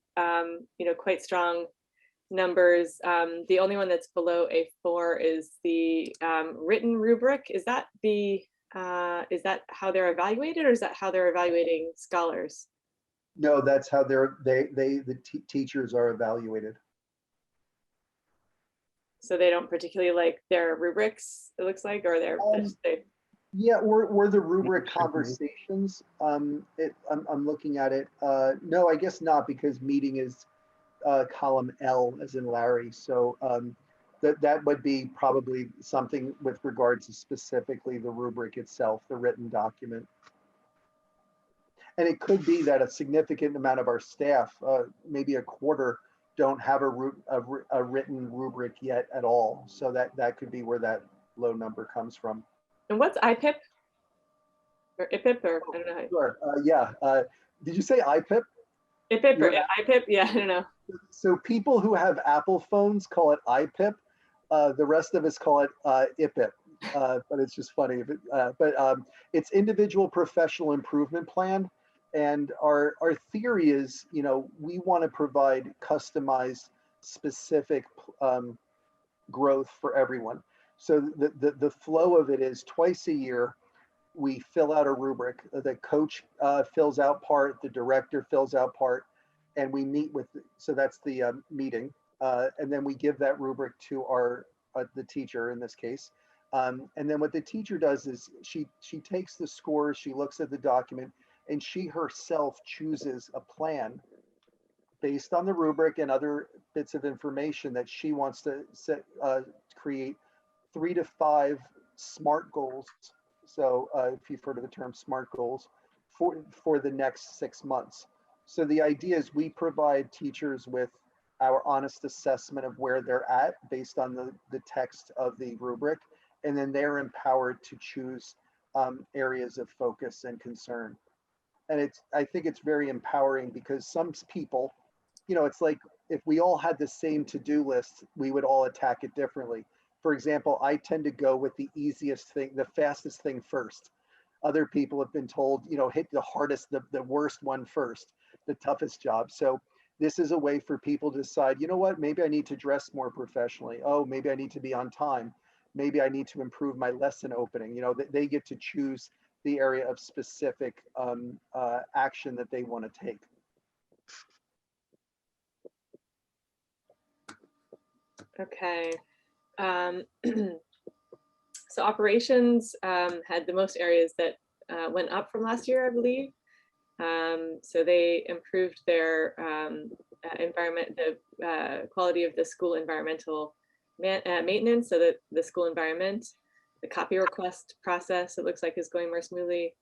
quite strong numbers. The only one that's below a 4 is the written rubric. Is that how they're evaluated, or is that how they're evaluating scholars? No, that's how the teachers are evaluated. So they don't particularly like their rubrics, it looks like, or Yeah, or the rubric conversations. I'm looking at it. No, I guess not, because meeting is column L as in Larry. So that would be probably something with regards to specifically the rubric itself, the written document. And it could be that a significant amount of our staff, maybe a quarter, don't have a written rubric yet at all. So that could be where that low number comes from. And what's IPIP? Or IPIP, or I don't know. Sure. Yeah. Did you say IPIP? IPIP or IPIP? Yeah, I don't know. So people who have Apple phones call it IPIP. The rest of us call it IPIP. But it's just funny. It's Individual Professional Improvement Plan. And our theory is, we want to provide customized, specific growth for everyone. So the flow of it is twice a year, we fill out a rubric. The coach fills out part, the director fills out part, and we meet with, so that's the meeting. And then we give that rubric to the teacher in this case. And then what the teacher does is she takes the scores, she looks at the document, and she herself chooses a plan based on the rubric and other bits of information that she wants to create 3 to 5 SMART goals. So if you've heard of the term SMART goals, for the next 6 months. So the idea is we provide teachers with our honest assessment of where they're at based on the text of the rubric, and then they're empowered to choose areas of focus and concern. And I think it's very empowering, because some people, it's like if we all had the same to-do list, we would all attack it differently. For example, I tend to go with the easiest thing, the fastest thing first. Other people have been told, hit the hardest, the worst one first, the toughest job. So this is a way for people to decide, you know what, maybe I need to dress more professionally. Oh, maybe I need to be on time. Maybe I need to improve my lesson opening. They get to choose the area of specific action that they want to take. Okay. So operations had the most areas that went up from last year, I believe. So they improved their environment, the quality of the school environmental maintenance, so that the school environment, the copy request process, it looks like is going more smoothly,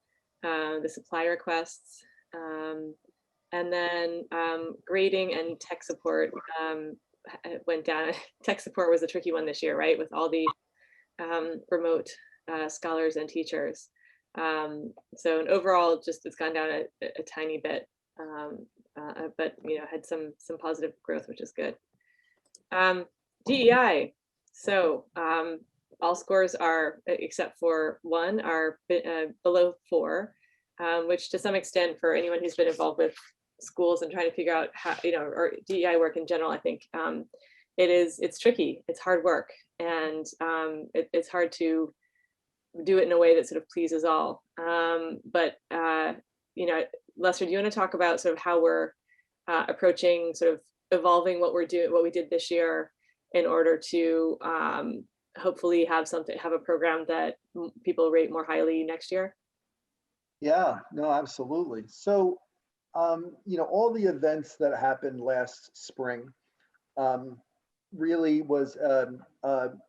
the supply requests, and then grading and tech support went down. Tech support was a tricky one this year, right? With all the remote scholars and teachers. So and overall, just it's gone down a tiny bit, but had some positive growth, which is good. DEI. So all scores are, except for one, are below 4, which to some extent, for anyone who's been involved with schools and trying to figure out how, or DEI work in general, I think it's tricky. It's hard work, and it's hard to do it in a way that sort of pleases all. But Lester, do you want to talk about sort of how we're approaching sort of evolving what we're doing, what we did this year, in order to hopefully have a program that people rate more highly next year? Yeah, no, absolutely. So, all the events that happened last spring really was,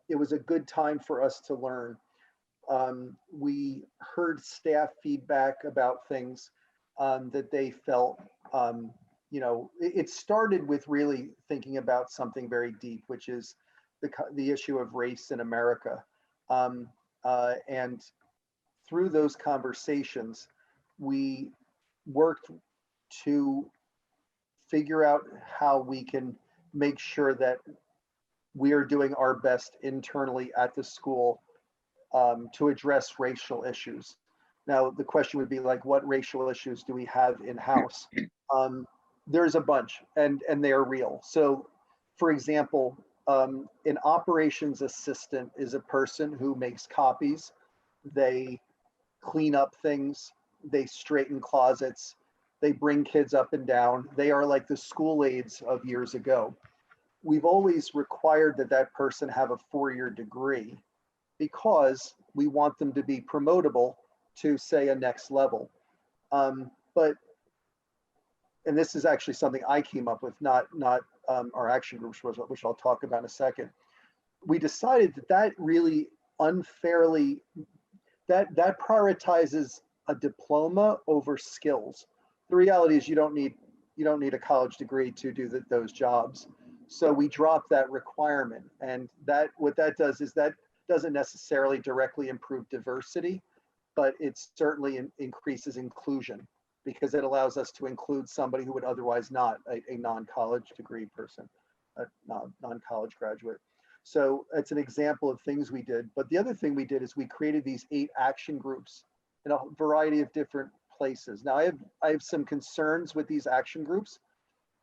it was a good time for us to learn. We heard staff feedback about things that they felt, it started with really thinking about something very deep, which is the issue of race in America. And through those conversations, we worked to figure out how we can make sure that we are doing our best internally at the school to address racial issues. Now, the question would be like, what racial issues do we have in-house? There's a bunch, and they are real. So, for example, an operations assistant is a person who makes copies. They clean up things. They straighten closets. They bring kids up and down. They are like the school aides of years ago. We've always required that that person have a 4-year degree because we want them to be promotable to, say, a next level. And this is actually something I came up with, not our action groups, which I'll talk about in a second. We decided that really unfairly, that prioritizes a diploma over skills. The reality is you don't need a college degree to do those jobs. So we dropped that requirement, and what that does is that doesn't necessarily directly improve diversity, but it certainly increases inclusion, because it allows us to include somebody who would otherwise not, a non-college degree person, a non-college graduate. So it's an example of things we did. But the other thing we did is we created these 8 action groups in a variety of different places. Now I have some concerns with these action groups.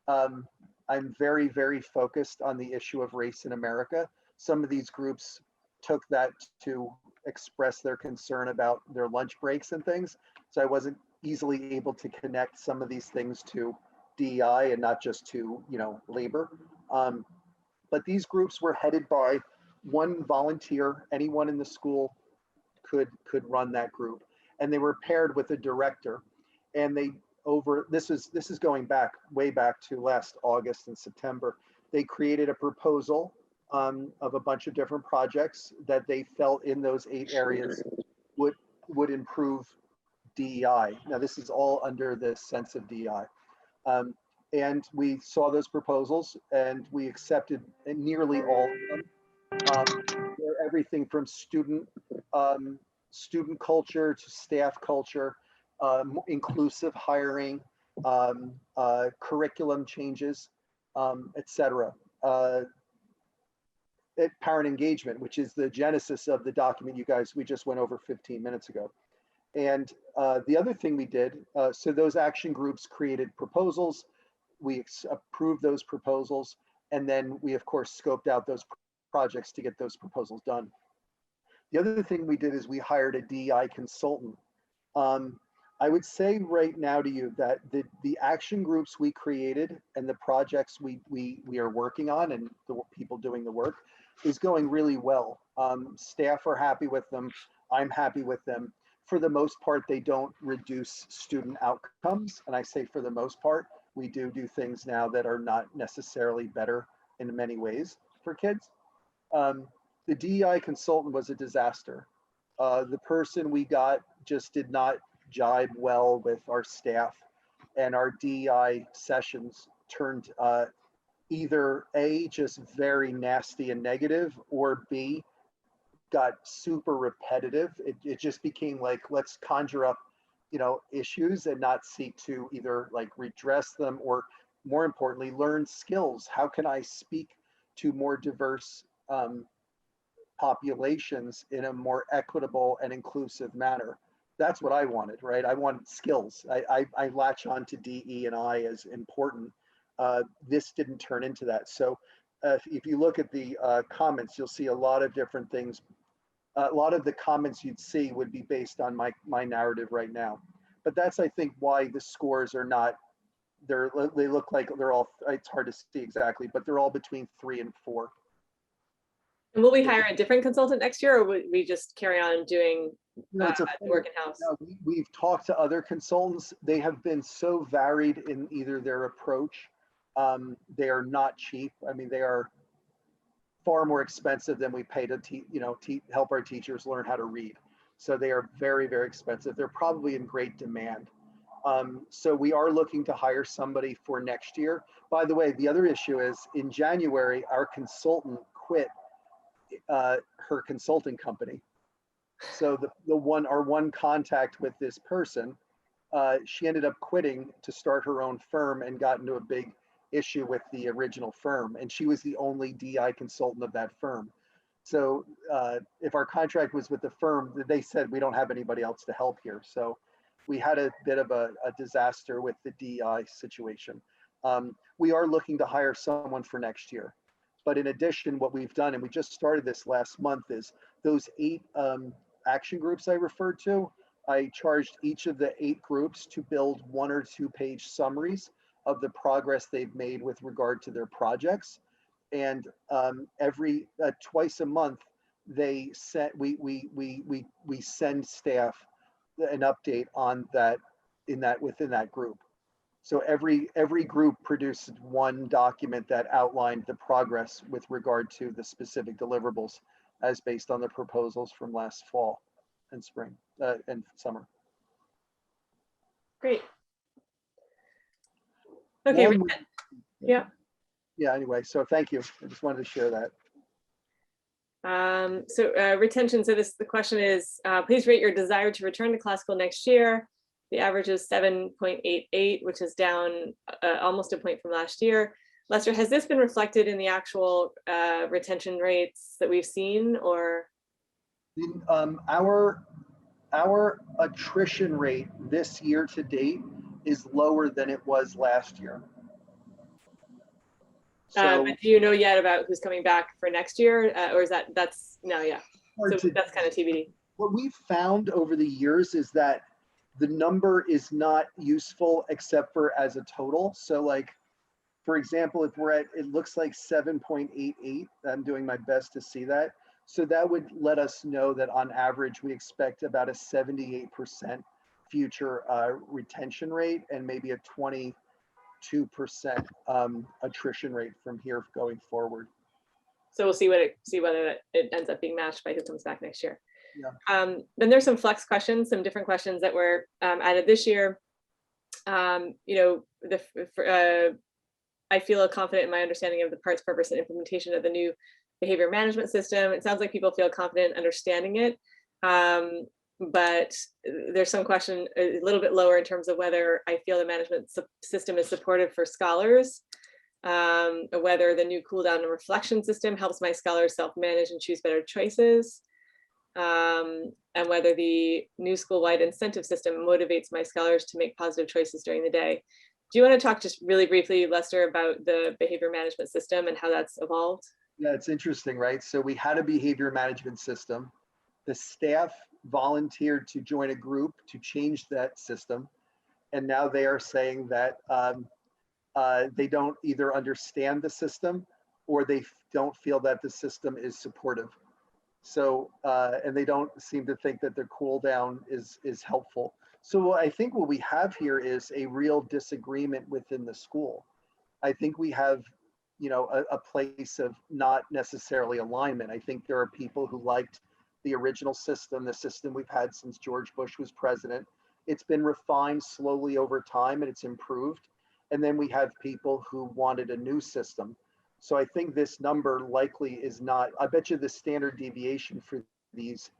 I'm very, very focused on the issue of race in America. Some of these groups took that to express their concern about their lunch breaks and things. So I wasn't easily able to connect some of these things to DEI and not just to, labor. But these groups were headed by one volunteer. Anyone in the school could run that group, and they were paired with a director. And this is going way back to last August and September. They created a proposal of a bunch of different projects that they felt in those 8 areas would improve DEI. Now, this is all under the sense of DEI. And we saw those proposals and we accepted nearly all of them. They're everything from student culture to staff culture, inclusive hiring, curriculum changes, etc. Parent engagement, which is the genesis of the document we just went over 15 minutes ago. And the other thing we did, so those action groups created proposals, we approved those proposals, and then we of course scoped out those projects to get those proposals done. The other thing we did is we hired a DEI consultant. I would say right now to you that the action groups we created and the projects we are working on and the people doing the work is going really well. Staff are happy with them. I'm happy with them. For the most part, they don't reduce student outcomes. And I say for the most part, we do things now that are not necessarily better in many ways for kids. The DEI consultant was a disaster. The person we got just did not jibe well with our staff, and our DEI sessions turned either A, just very nasty and negative, or B, got super repetitive. It just became like, let's conjure up, issues and not seek to either like redress them or, more importantly, learn skills. How can I speak to more diverse populations in a more equitable and inclusive manner? That's what I wanted, right? I wanted skills. I latch on to DE and I as important. This didn't turn into that. So if you look at the comments, you'll see a lot of different things. A lot of the comments you'd see would be based on my narrative right now. But that's, I think, why the scores are not, they look like they're all, it's hard to see exactly, but they're all between 3 and 4. And will we hire a different consultant next year, or would we just carry on doing No, it's a work in-house? No, we've talked to other consultants. They have been so varied in either their approach. They are not cheap. I mean, they are far more expensive than we pay to help our teachers learn how to read. So they are very, very expensive. They're probably in great demand. So we are looking to hire somebody for next year. By the way, the other issue is in January, our consultant quit her consulting company. So our one contact with this person, she ended up quitting to start her own firm and got into a big issue with the original firm. And she was the only DI consultant of that firm. So if our contract was with the firm, they said, we don't have anybody else to help here. So we had a bit of a disaster with the DI situation. We are looking to hire someone for next year. But in addition, what we've done, and we just started this last month, is those 8 action groups I referred to, I charged each of the 8 groups to build 1 or 2 page summaries of the progress they've made with regard to their projects. And every twice a month, we send staff an update on that within that group. So every group produced one document that outlined the progress with regard to the specific deliverables as based on the proposals from last fall and spring and summer. Great. Okay. One- Yeah. Yeah, anyway, so thank you. I just wanted to share that. Retention. So the question is, please rate your desire to return to classical next year. The average is 7.88, which is down almost a point from last year. Lester, has this been reflected in the actual retention rates that we've seen, or? Our attrition rate this year to date is lower than it was last year. So But do you know yet about who's coming back for next year, or is that's no, yeah. So that's kind of TBD. What we've found over the years is that the number is not useful except for as a total. So like, for example, if we're at, it looks like 7.88, I'm doing my best to see that. So that would let us know that on average, we expect about a 78% future retention rate and maybe a 22% attrition rate from here going forward. So we'll see whether it ends up being matched by who comes back next year. Yeah. Then there's some flex questions, some different questions that were added this year. I feel confident in my understanding of the parts, purpose, and implementation of the new behavior management system. It sounds like people feel confident in understanding it, but there's some question a little bit lower in terms of whether I feel the management system is supportive for scholars, whether the new cool down and reflection system helps my scholars self-manage and choose better choices, and whether the new school-wide incentive system motivates my scholars to make positive choices during the day. Do you want to talk just really briefly, Lester, about the behavior management system and how that's evolved? Yeah, it's interesting, right? So we had a behavior management system. The staff volunteered to join a group to change that system. And now they are saying that they don't either understand the system or they don't feel that the system is supportive. So, and they don't seem to think that the cool down is helpful. So I think what we have here is a real disagreement within the school. I think we have, a place of not necessarily alignment. I think there are people who liked the original system, the system we've had since George Bush was president. It's been refined slowly over time and it's improved. And then we have people who wanted a new system. So I think this number likely is not, I bet you the standard deviation for these,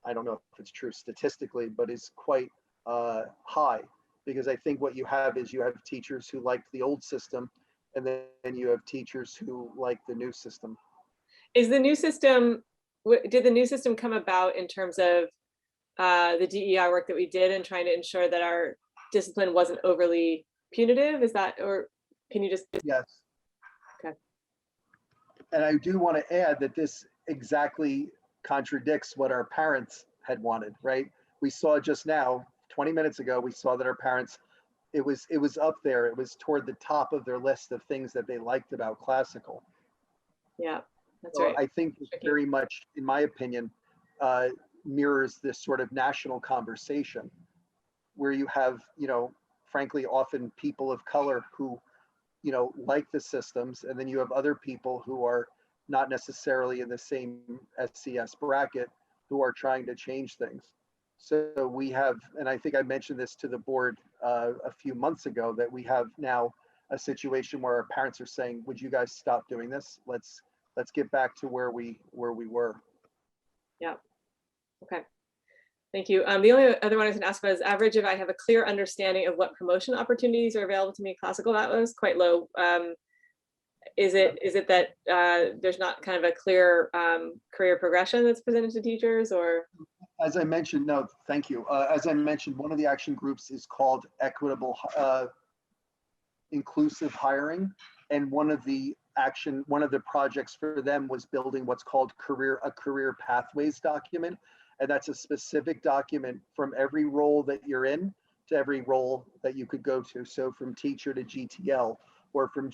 I don't know if it's true statistically, but is quite high. Because I think what you have is you have teachers who like the old system, and then you have teachers who like the new system. Is the new system, did the new system come about in terms of the DEI work that we did and trying to ensure that our discipline wasn't overly punitive? Is that, or can you just? Yes. Okay. And I do want to add that this exactly contradicts what our parents had wanted, right? We saw just now, 20 minutes ago, we saw that our parents, it was up there. It was toward the top of their list of things that they liked about classical. Yeah, that's So right. I think it very much, in my opinion, mirrors this sort of national conversation where you have, frankly, often people of color who, like the systems, and then you have other people who are not necessarily in the same SCS bracket who are trying to change things. So we have, and I think I mentioned this to the board a few months ago, that we have now a situation where our parents are saying, would you guys stop doing this? Let's get back to where we were. Yeah. Okay. Thank you. The only other one I was going to ask about is average. If I have a clear understanding of what promotion opportunities are available to me in classical, that was quite low. Is it that there's not kind of a clear career progression that's presented to teachers, or? As I mentioned, no, thank you. As I mentioned, one of the action groups is called Equitable Inclusive Hiring. And one of the projects for them was building what's called a career pathways document. And that's a specific document from every role that you're in to every role that you could go to. So from teacher to GTL, or from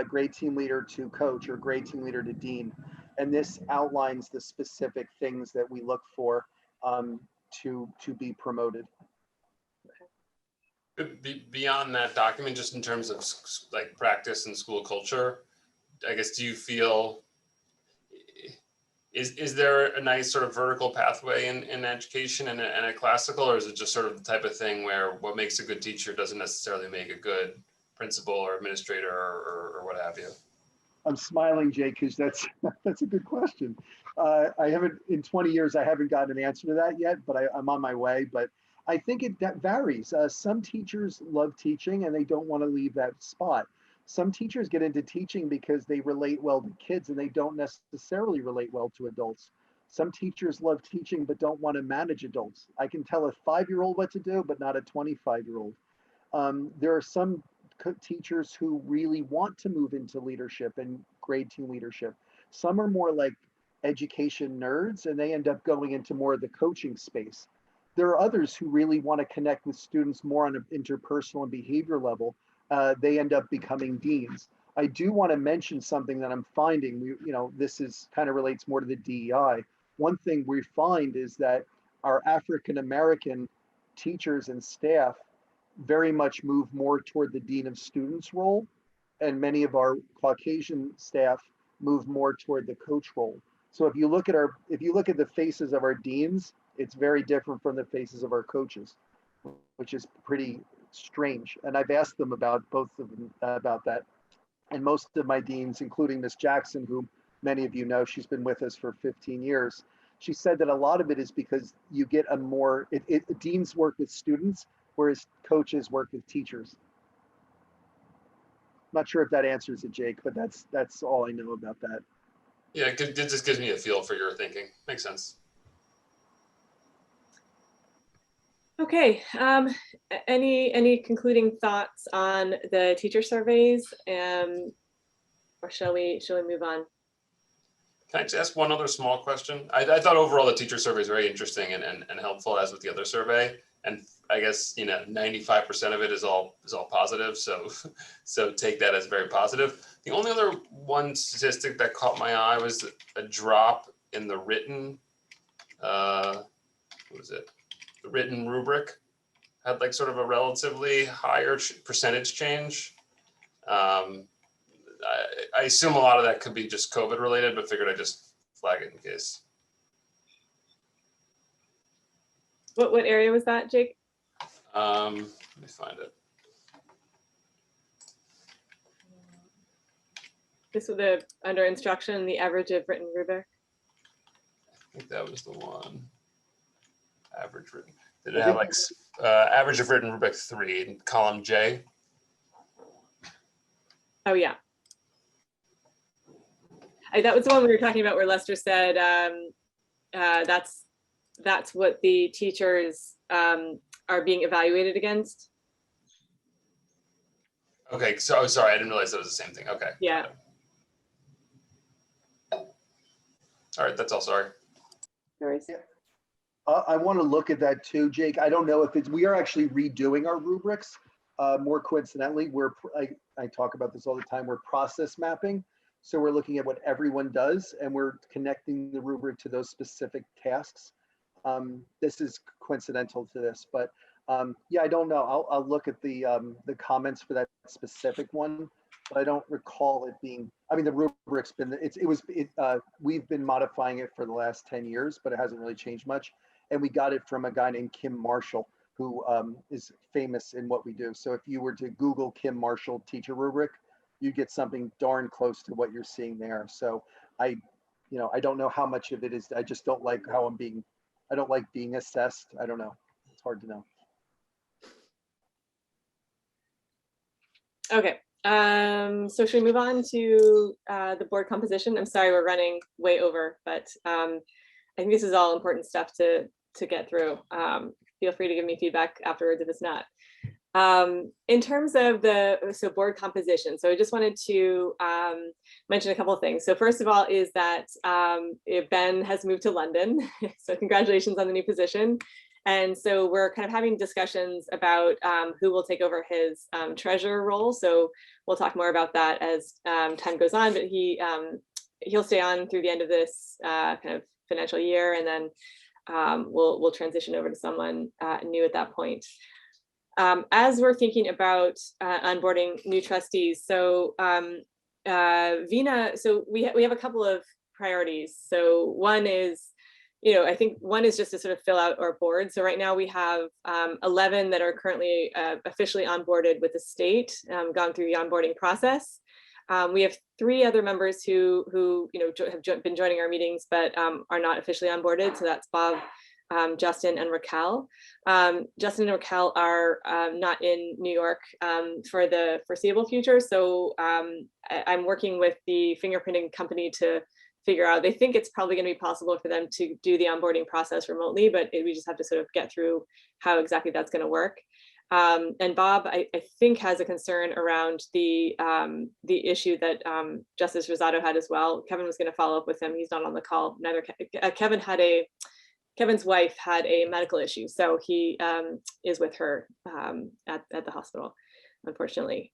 grade team leader to coach, or grade team leader to dean. And this outlines the specific things that we look for to be promoted. Beyond that document, just in terms of like practice and school culture, I guess, do you feel, is there a nice sort of vertical pathway in education and a classical, or is it just sort of the type of thing where what makes a good teacher doesn't necessarily make a good principal or administrator or what have you? I'm smiling, Jake, because that's a good question. I haven't, in 20 years, I haven't gotten an answer to that yet, but I'm on my way. But I think that varies. Some teachers love teaching and they don't want to leave that spot. Some teachers get into teaching because they relate well to kids and they don't necessarily relate well to adults. Some teachers love teaching but don't want to manage adults. I can tell a 5-year-old what to do, but not a 25-year-old. There are some teachers who really want to move into leadership and grade team leadership. Some are more like education nerds and they end up going into more of the coaching space. There are others who really want to connect with students more on an interpersonal and behavior level. They end up becoming deans. I do want to mention something that I'm finding. This is kind of relates more to the DEI. One thing we find is that our African American teachers and staff very much move more toward the dean of students role, and many of our Caucasian staff move more toward the coach role. So if you look at the faces of our deans, it's very different from the faces of our coaches, which is pretty strange. And I've asked them about both of them about that. And most of my deans, including Miss Jackson, who many of you know, she's been with us for 15 years. She said that a lot of it is because you get a more, deans work with students, whereas coaches work with teachers. Not sure if that answers it, Jake, but that's all I know about that. Yeah, it just gives me a feel for your thinking. Makes sense. Okay, any concluding thoughts on the teacher surveys, or shall we move on? Can I just ask one other small question? I thought overall the teacher survey is very interesting and helpful, as with the other survey. And I guess 95% of it is all positive. So take that as very positive. The only other one statistic that caught my eye was a drop in the written. What was it? The written rubric had like sort of a relatively higher percentage change. I assume a lot of that could be just COVID related, but figured I'd just flag it in case. What area was that, Jake? Let me find it. This was under instruction, the average of written rubric. I I think that was the one. Average written. Did it have like average of written rubric 3 in column J? Oh, yeah. That was the one we were talking about where Lester said that's what the teachers are being evaluated against. Okay, so sorry, I didn't realize that was the same thing. Okay. Yeah. All right, that's all. Sorry. No worries. I want to look at that too, Jake. I don't know if we are actually redoing our rubrics. More coincidentally, I talk about this all the time. We're process mapping. So we're looking at what everyone does and we're connecting the rubric to those specific tasks. This is coincidental to this, but yeah, I don't know. I'll look at the comments for that specific one, but I don't recall it being, I mean, the rubric's been, we've been modifying it for the last 10 years, but it hasn't really changed much. And we got it from a guy named Kim Marshall, who is famous in what we do. So if you were to Google Kim Marshall teacher rubric, you get something darn close to what you're seeing there. So I don't know how much of it is, I just don't like how I don't like being assessed. I don't know. It's hard to know. Okay. So should we move on to the board composition? I'm sorry, we're running way over, but I think this is all important stuff to get through. Feel free to give me feedback afterwards if it's not. In terms of board composition, so I just wanted to mention a couple of things. So first of all is that Ben has moved to London, so congratulations on the new position. And so we're kind of having discussions about who will take over his treasurer role. So we'll talk more about that as time goes on, but he'll stay on through the end of this kind of financial year, and then we'll transition over to someone new at that point. As we're thinking about onboarding new trustees, so Vina, so we have a couple of priorities. So one is, I think one is just to sort of fill out our board. So right now we have 11 that are currently officially onboarded with the state, gone through the onboarding process. We have 3 other members who have been joining our meetings but are not officially onboarded. So that's Bob, Justin, and Raquel. Justin and Raquel are not in New York for the foreseeable future. So I'm working with the fingerprinting company to figure out, they think it's probably going to be possible for them to do the onboarding process remotely, but we just have to sort of get through how exactly that's going to work. And Bob, I think, has a concern around the issue that Justice Rosado had as well. Kevin was going to follow up with him. He's not on the call. Neither Kevin's wife had a medical issue, so he is with her at the hospital, unfortunately.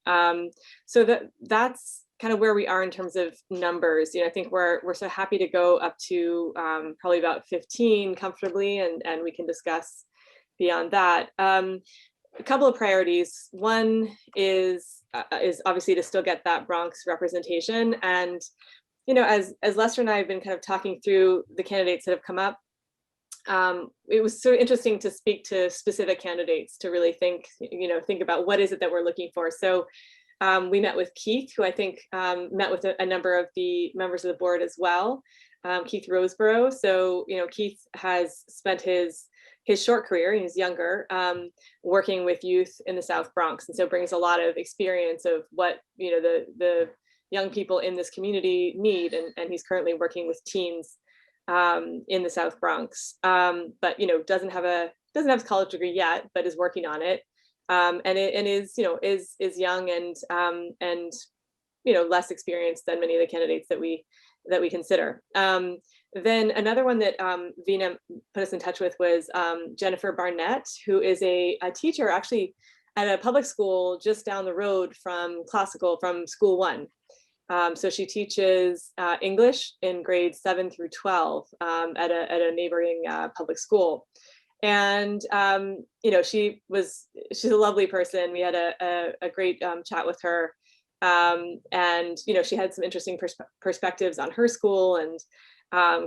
So that's kind of where we are in terms of numbers. I think we're so happy to go up to probably about 15 comfortably, and we can discuss beyond that. A couple of priorities. One is obviously to still get that Bronx representation, and as Lester and I have been kind of talking through the candidates that have come up, it was so interesting to speak to specific candidates to really think about what is it that we're looking for. So we met with Keith, who I think met with a number of the members of the board as well, Keith Roseborough. So Keith has spent his short career, he's younger, working with youth in the South Bronx, and so brings a lot of experience of what the young people in this community need, and he's currently working with teens in the South Bronx, but doesn't have a college degree yet, but is working on it, and is young and less experienced than many of the candidates that we consider. Then another one that Vina put us in touch with was Jennifer Barnett, who is a teacher actually at a public school just down the road from School One. So she teaches English in grades 7 through 12 at a neighboring public school. And she's a lovely person. We had a great chat with her. And she had some interesting perspectives on her school and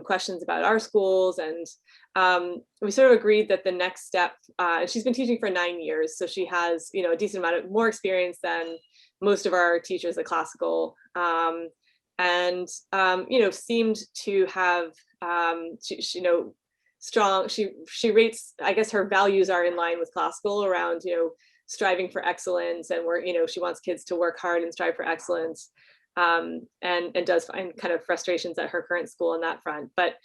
questions about our schools, and we sort of agreed that the next step, and she's been teaching for 9 years, so she has a decent amount of more experience than most of our teachers at classical, and seemed to have strong. She rates, I guess her values are in line with classical around striving for excellence, and she wants kids to work hard and strive for excellence, and does find kind of frustrations at her current school on that front. But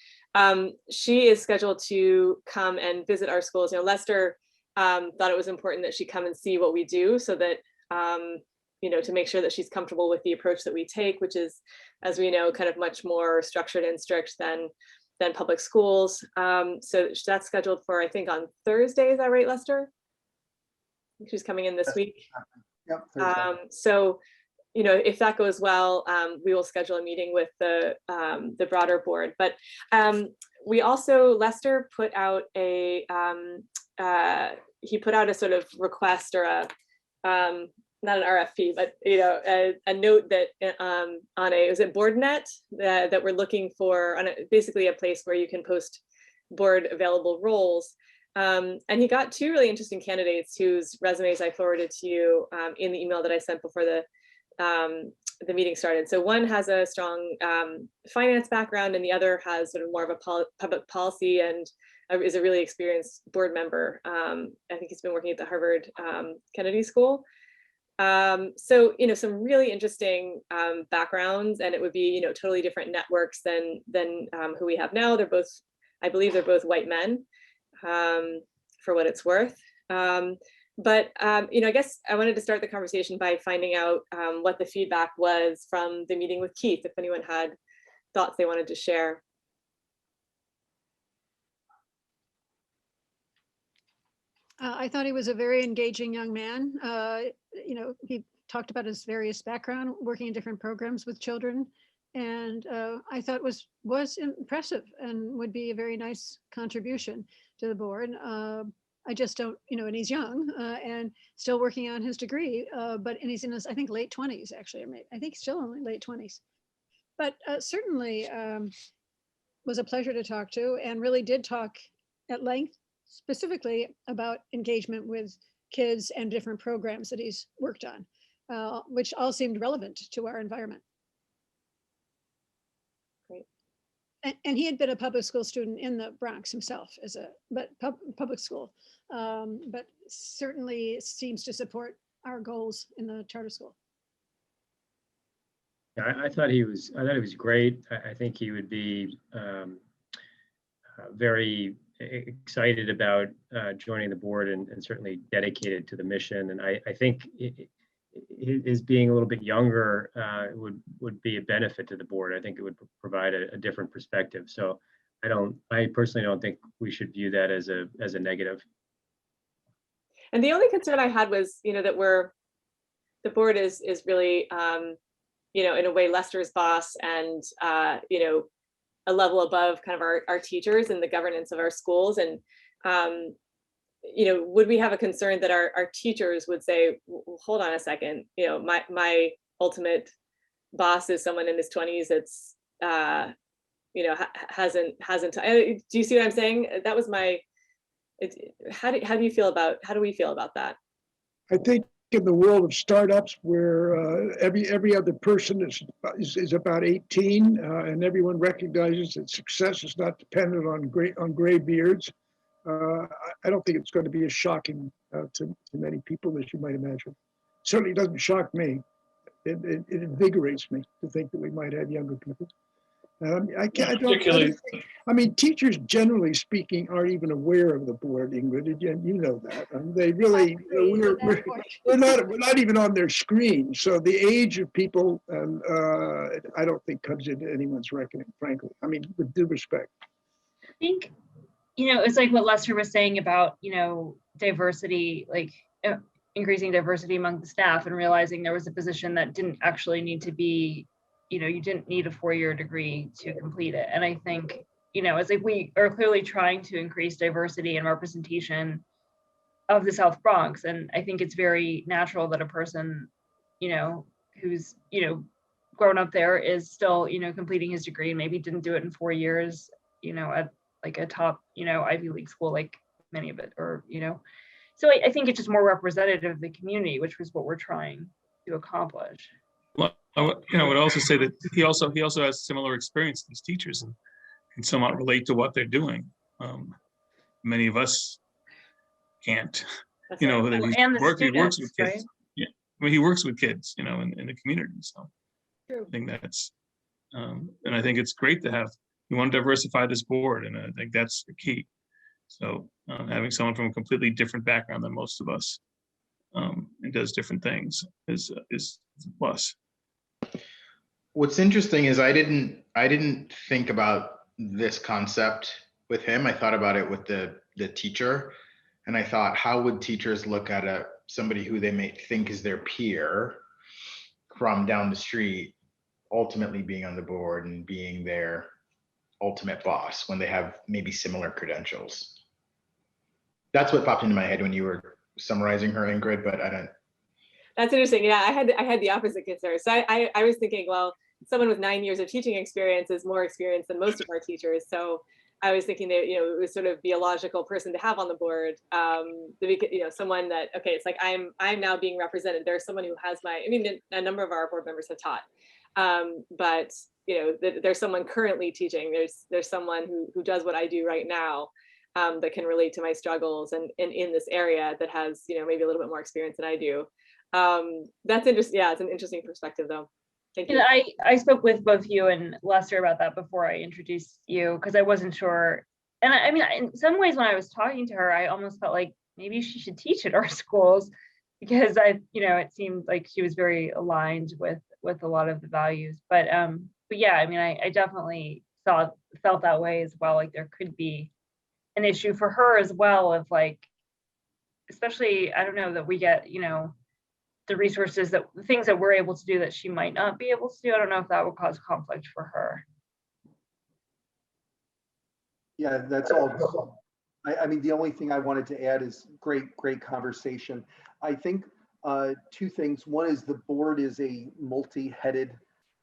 she is scheduled to come and visit our schools. Lester thought it was important that she come and see what we do, so that to make sure that she's comfortable with the approach that we take, which is, as we know, kind of much more structured and strict than public schools. So that's scheduled for, I think, on Thursday. Is that right, Lester? I think she's coming in this week. Yep. Thursday. So, if that goes well, we will schedule a meeting with the broader board. But we also, Lester put out a sort of request, or a not an RFP, but a note that was it BoardNet that we're looking for on basically a place where you can post board available roles. And he got 2 really interesting candidates whose resumes I forwarded to you in the email that I sent before the meeting started. So one has a strong finance background, and the other has sort of more of a public policy and is a really experienced board member. I think he's been working at the Harvard Kennedy School. So some really interesting backgrounds, and it would be totally different networks than who we have now. I believe they're both white men, for what it's worth. But I guess I wanted to start the conversation by finding out what the feedback was from the meeting with Keith, if anyone had thoughts they wanted to share. I thought he was a very engaging young man. He talked about his various background, working in different programs with children, and I thought was impressive and would be a very nice contribution to the board. I just don't, and he's young and still working on his degree, and he's in his, I think, late 20s, actually. I think still only late 20s. But certainly was a pleasure to talk to, and really did talk at length, specifically about engagement with kids and different programs that he's worked on, which all seemed relevant to our environment. Great. And he had been a public school student in the Bronx himself, public school, but certainly seems to support our goals in the charter school. Yeah, I thought he was great. I think he would be very excited about joining the board, and certainly dedicated to the mission. And I think his being a little bit younger would be a benefit to the board. I think it would provide a different perspective. So I personally don't think we should view that as a negative. And the only concern I had was, that the board is really, in a way, Lester's boss, and a level above kind of our teachers and the governance of our schools. And would we have a concern that our teachers would say, hold on a second, my ultimate boss is someone in his 20s that's hasn't do you see what I'm saying? That was how do we feel about that? I think in the world of startups, where every other person is about 18, and everyone recognizes that success is not dependent on gray beards, I don't think it's going to be as shocking to many people as you might imagine. Certainly doesn't shock me. It invigorates me to think that we might have younger people. Teachers, generally speaking, aren't even aware of the board, Ingrid. You know that. They really, we're not even on their screen. So the age of people, I don't think comes into anyone's reckoning, frankly. With due respect. I think, it's like what Lester was saying about, diversity, like increasing diversity among the staff, and realizing there was a position that didn't actually need to be, you didn't need a 4-year degree to complete it. And I think, it's like we are clearly trying to increase diversity and representation of the South Bronx. And I think it's very natural that a person, who's, grown up there is still, completing his degree, and maybe didn't do it in 4 years, at like a top, Ivy League school, like many of it, or, so I think it's just more representative of the community, which was what we're trying to accomplish. Well, I would also say that he also has similar experience as teachers and can somewhat relate to what they're doing. Many of us can't, That's you right. know, that And the he works students, with right? kids. Yeah, I mean, he works with kids, you know, in the community. So True. I think that's, and I think it's great to have, you want to diversify this board, and I think that's the key. So having someone from a completely different background than most of us and does different things is a plus. What's interesting is I didn't think about this concept with him. I thought about it with the teacher, and I thought, how would teachers look at somebody who they may think is their peer from down the street, ultimately being on the board and being their ultimate boss when they have maybe similar credentials? That's what popped into my head when you were summarizing her, Ingrid, but I don't. That's interesting. Yeah, I had the opposite concern. So I was thinking, well, someone with 9 years of teaching experience is more experienced than most of our teachers. So I was thinking that, you know, it would sort of be a logical person to have on the board. You know, someone that, okay, it's like I'm now being represented. There's someone who has I mean, a number of our board members have taught, but you know, there's someone currently teaching. There's someone who does what I do right now, that can relate to my struggles and in this area that has, you know, maybe a little bit more experience than I do. That's interesting. Yeah, it's an interesting perspective though. Thank And you. I spoke with both you and Lester about that before I introduced you, because I wasn't sure. And I mean, in some ways, when I was talking to her, I almost felt like maybe she should teach at our schools, because you know, it seemed like she was very aligned with a lot of the values. But yeah, I mean, I definitely felt that way as well. Like there could be an issue for her as well of like, especially, I don't know, that we get, you know, the resources, the things that we're able to do that she might not be able to do. I don't know if that would cause conflict for her. Yeah, that's all. I mean, the only thing I wanted to add is great conversation. I think two things. One is the board is a multi-headed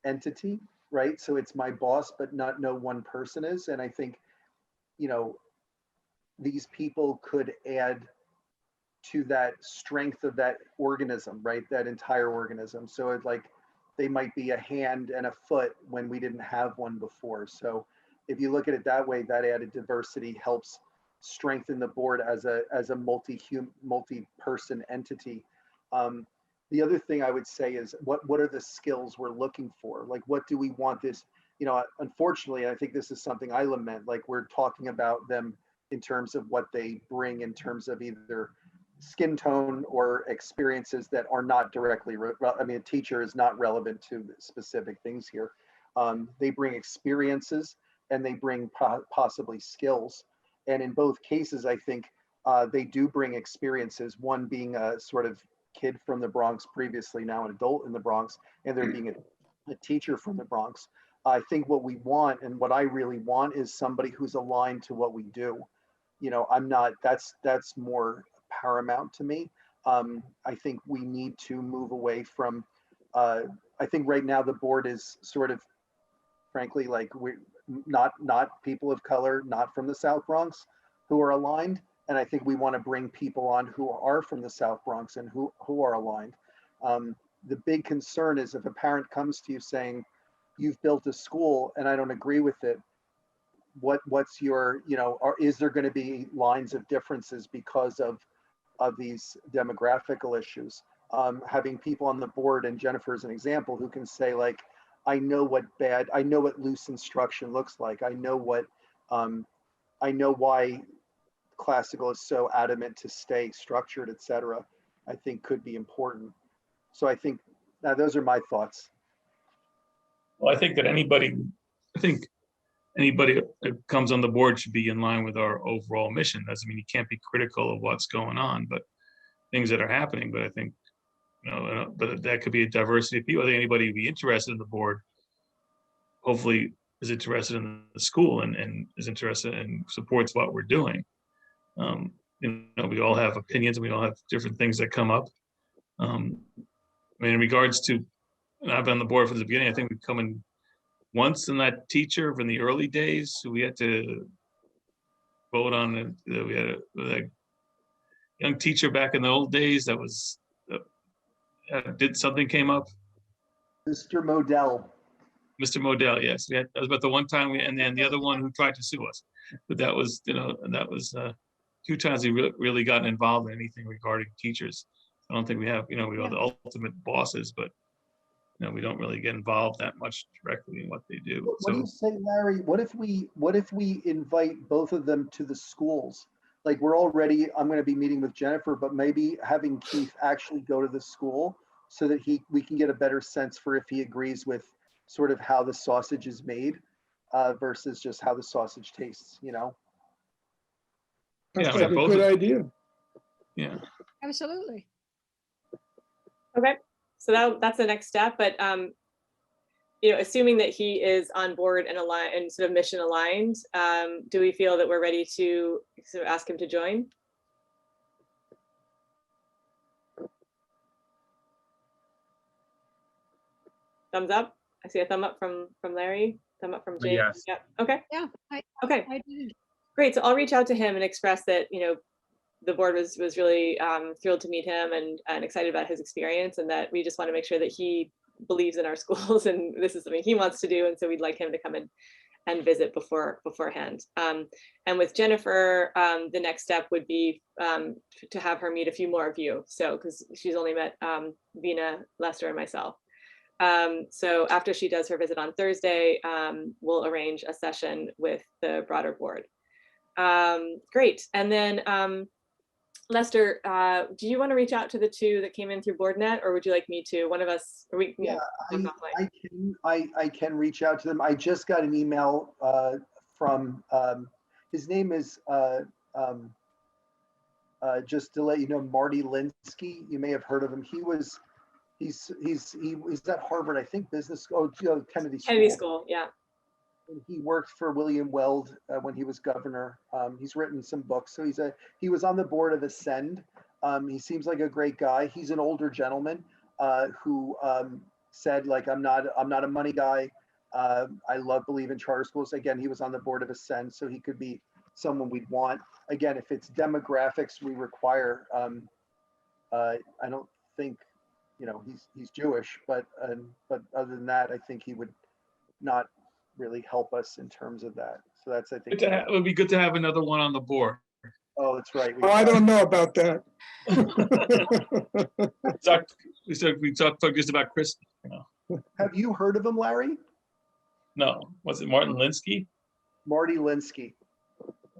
entity, right? So it's my boss, but no one person is. And I think, you know, these people could add to that strength of that organism, right? That entire organism. So it's like they might be a hand and a foot when we didn't have one before. So if you look at it that way, that added diversity helps strengthen the board as a multi-person entity. The other thing I would say is what are the skills we're looking for? Like, what do we want this, you know, unfortunately, I think this is something I lament, like we're talking about them in terms of what they bring in terms of either skin tone or experiences that are not directly, I mean, a teacher is not relevant to specific things here. They bring experiences and they bring possibly skills. And in both cases, I think they do bring experiences, one being a sort of kid from the Bronx previously, now an adult in the Bronx, and there being a teacher from the Bronx. I think what we want and what I really want is somebody who's aligned to what we do. You know, I'm not, that's more paramount to me. I think we need to move away from, I think right now the board is sort of, frankly, like we're not people of color, not from the South Bronx who are aligned. And I think we want to bring people on who are from the South Bronx and who are aligned. The big concern is if a parent comes to you saying, you've built a school and I don't agree with it, what's your, you know, or is there going to be lines of differences because of these demographical issues? Having people on the board, and Jennifer is an example, who can say like, I know what loose instruction looks like. I know why classical is so adamant to stay structured, etc. I think could be important. So I think those are my thoughts. Well, I think anybody that comes on the board should be in line with our overall mission. Doesn't mean you can't be critical of what's going on, but things that are happening. But I think, you know, but that could be a diversity of people. I think anybody who'd be interested in the board, hopefully is interested in the school and is interested and supports what we're doing. You know, we all have opinions and we all have different things that come up. I mean, in regards to, and I've been on the board from the beginning, I think we've come in once in that teacher from the early days, so we had to vote on it. We had a young teacher back in the old days that was, something came up. Mr. Modell. Mr. Modell, yes. That was about the one time and then the other one who tried to sue us. But that was, and that was 2 times he really gotten involved in anything regarding teachers. I don't think we have, we are the ultimate bosses, but we don't really get involved that much directly in what they do. What do you say, Larry? What if we invite both of them to the schools? Like I'm going to be meeting with Jennifer, but maybe having Keith actually go to the school so that we can get a better sense for if he agrees with sort of how the sausage is made versus just how the sausage tastes, That's Yeah, like a both good of- idea. Yeah. Absolutely. Okay, so that's the next step, but assuming that he is on board and aligned and sort of mission aligned, do we feel that we're ready to sort of ask him to join? Thumbs up. I see a thumb up from Larry, thumb up from Jake. Yes. Yeah, okay, Yeah, okay, I did. great. So I'll reach out to him and express that, the board was really thrilled to meet him and excited about his experience, and that we just want to make sure that he believes in our schools and this is something he wants to do. And so we'd like him to come in and visit beforehand. And with Jennifer, the next step would be to have her meet a few more of you. So, because she's only met Vina, Lester, and myself. So after she does her visit on Thursday, we'll arrange a session with the broader board. Great. And then Lester, do you want to reach out to the 2 that came in through BoardNet, or would you like me to? One of us, or we, Yeah, look offline. I can reach out to them. I just got an email from his name is just to let you know, Marty Linsky. You may have heard of him. He's at Harvard, I think, business. Kennedy School. Kennedy School, yeah. He worked for William Weld when he was governor. He's written some books. So he was on the board of Ascend. He seems like a great guy. He's an older gentleman who said, like, I'm not a money guy. I believe in charter schools. Again, he was on the board of Ascend, so he could be someone we'd want. Again, if it's demographics we require, I don't think, he's Jewish, but other than that, I think he would not really help us in terms of that. So that's, I think. It would be good to have another one on the board. Oh, that's right. Oh, I don't know about that. We talked just about Chris. Have you heard of him, Larry? No, was it Martin Linsky? Marty Linsky.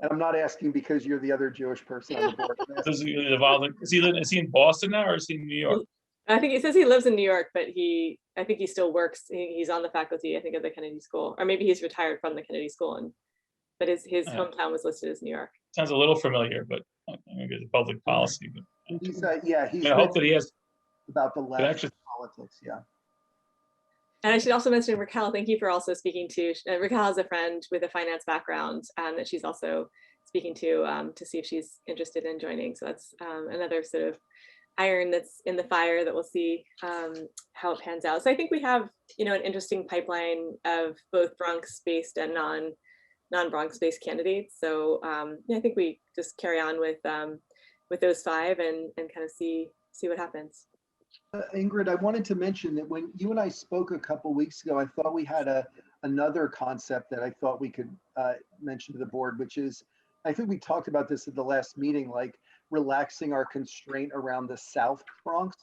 And I'm not asking because you're the other Jewish person on the board. Does he involved in, is he in Boston now or is he in New York? I think he says he lives in New York, but I think he still works. He's on the faculty, I think, of the Kennedy School, or maybe he's retired from the Kennedy School, but his hometown was listed as New York. Sounds a little familiar, but I think it's public policy. But He's I hope that he has about the left actually, politics. Yeah. And I should also mention Raquel. Thank you for also speaking to. Raquel has a friend with a finance background that she's also speaking to see if she's interested in joining. So that's another sort of iron that's in the fire that we'll see how it pans out. So I think we have, an interesting pipeline of both Bronx-based and non-Bronx-based candidates. So I think we just carry on with those 5 and kind of see what happens. Ingrid, I wanted to mention that when you and I spoke a couple weeks ago, I thought we had another concept that I thought we could mention to the board, which is, I think we talked about this at the last meeting, like relaxing our constraint around the South Bronx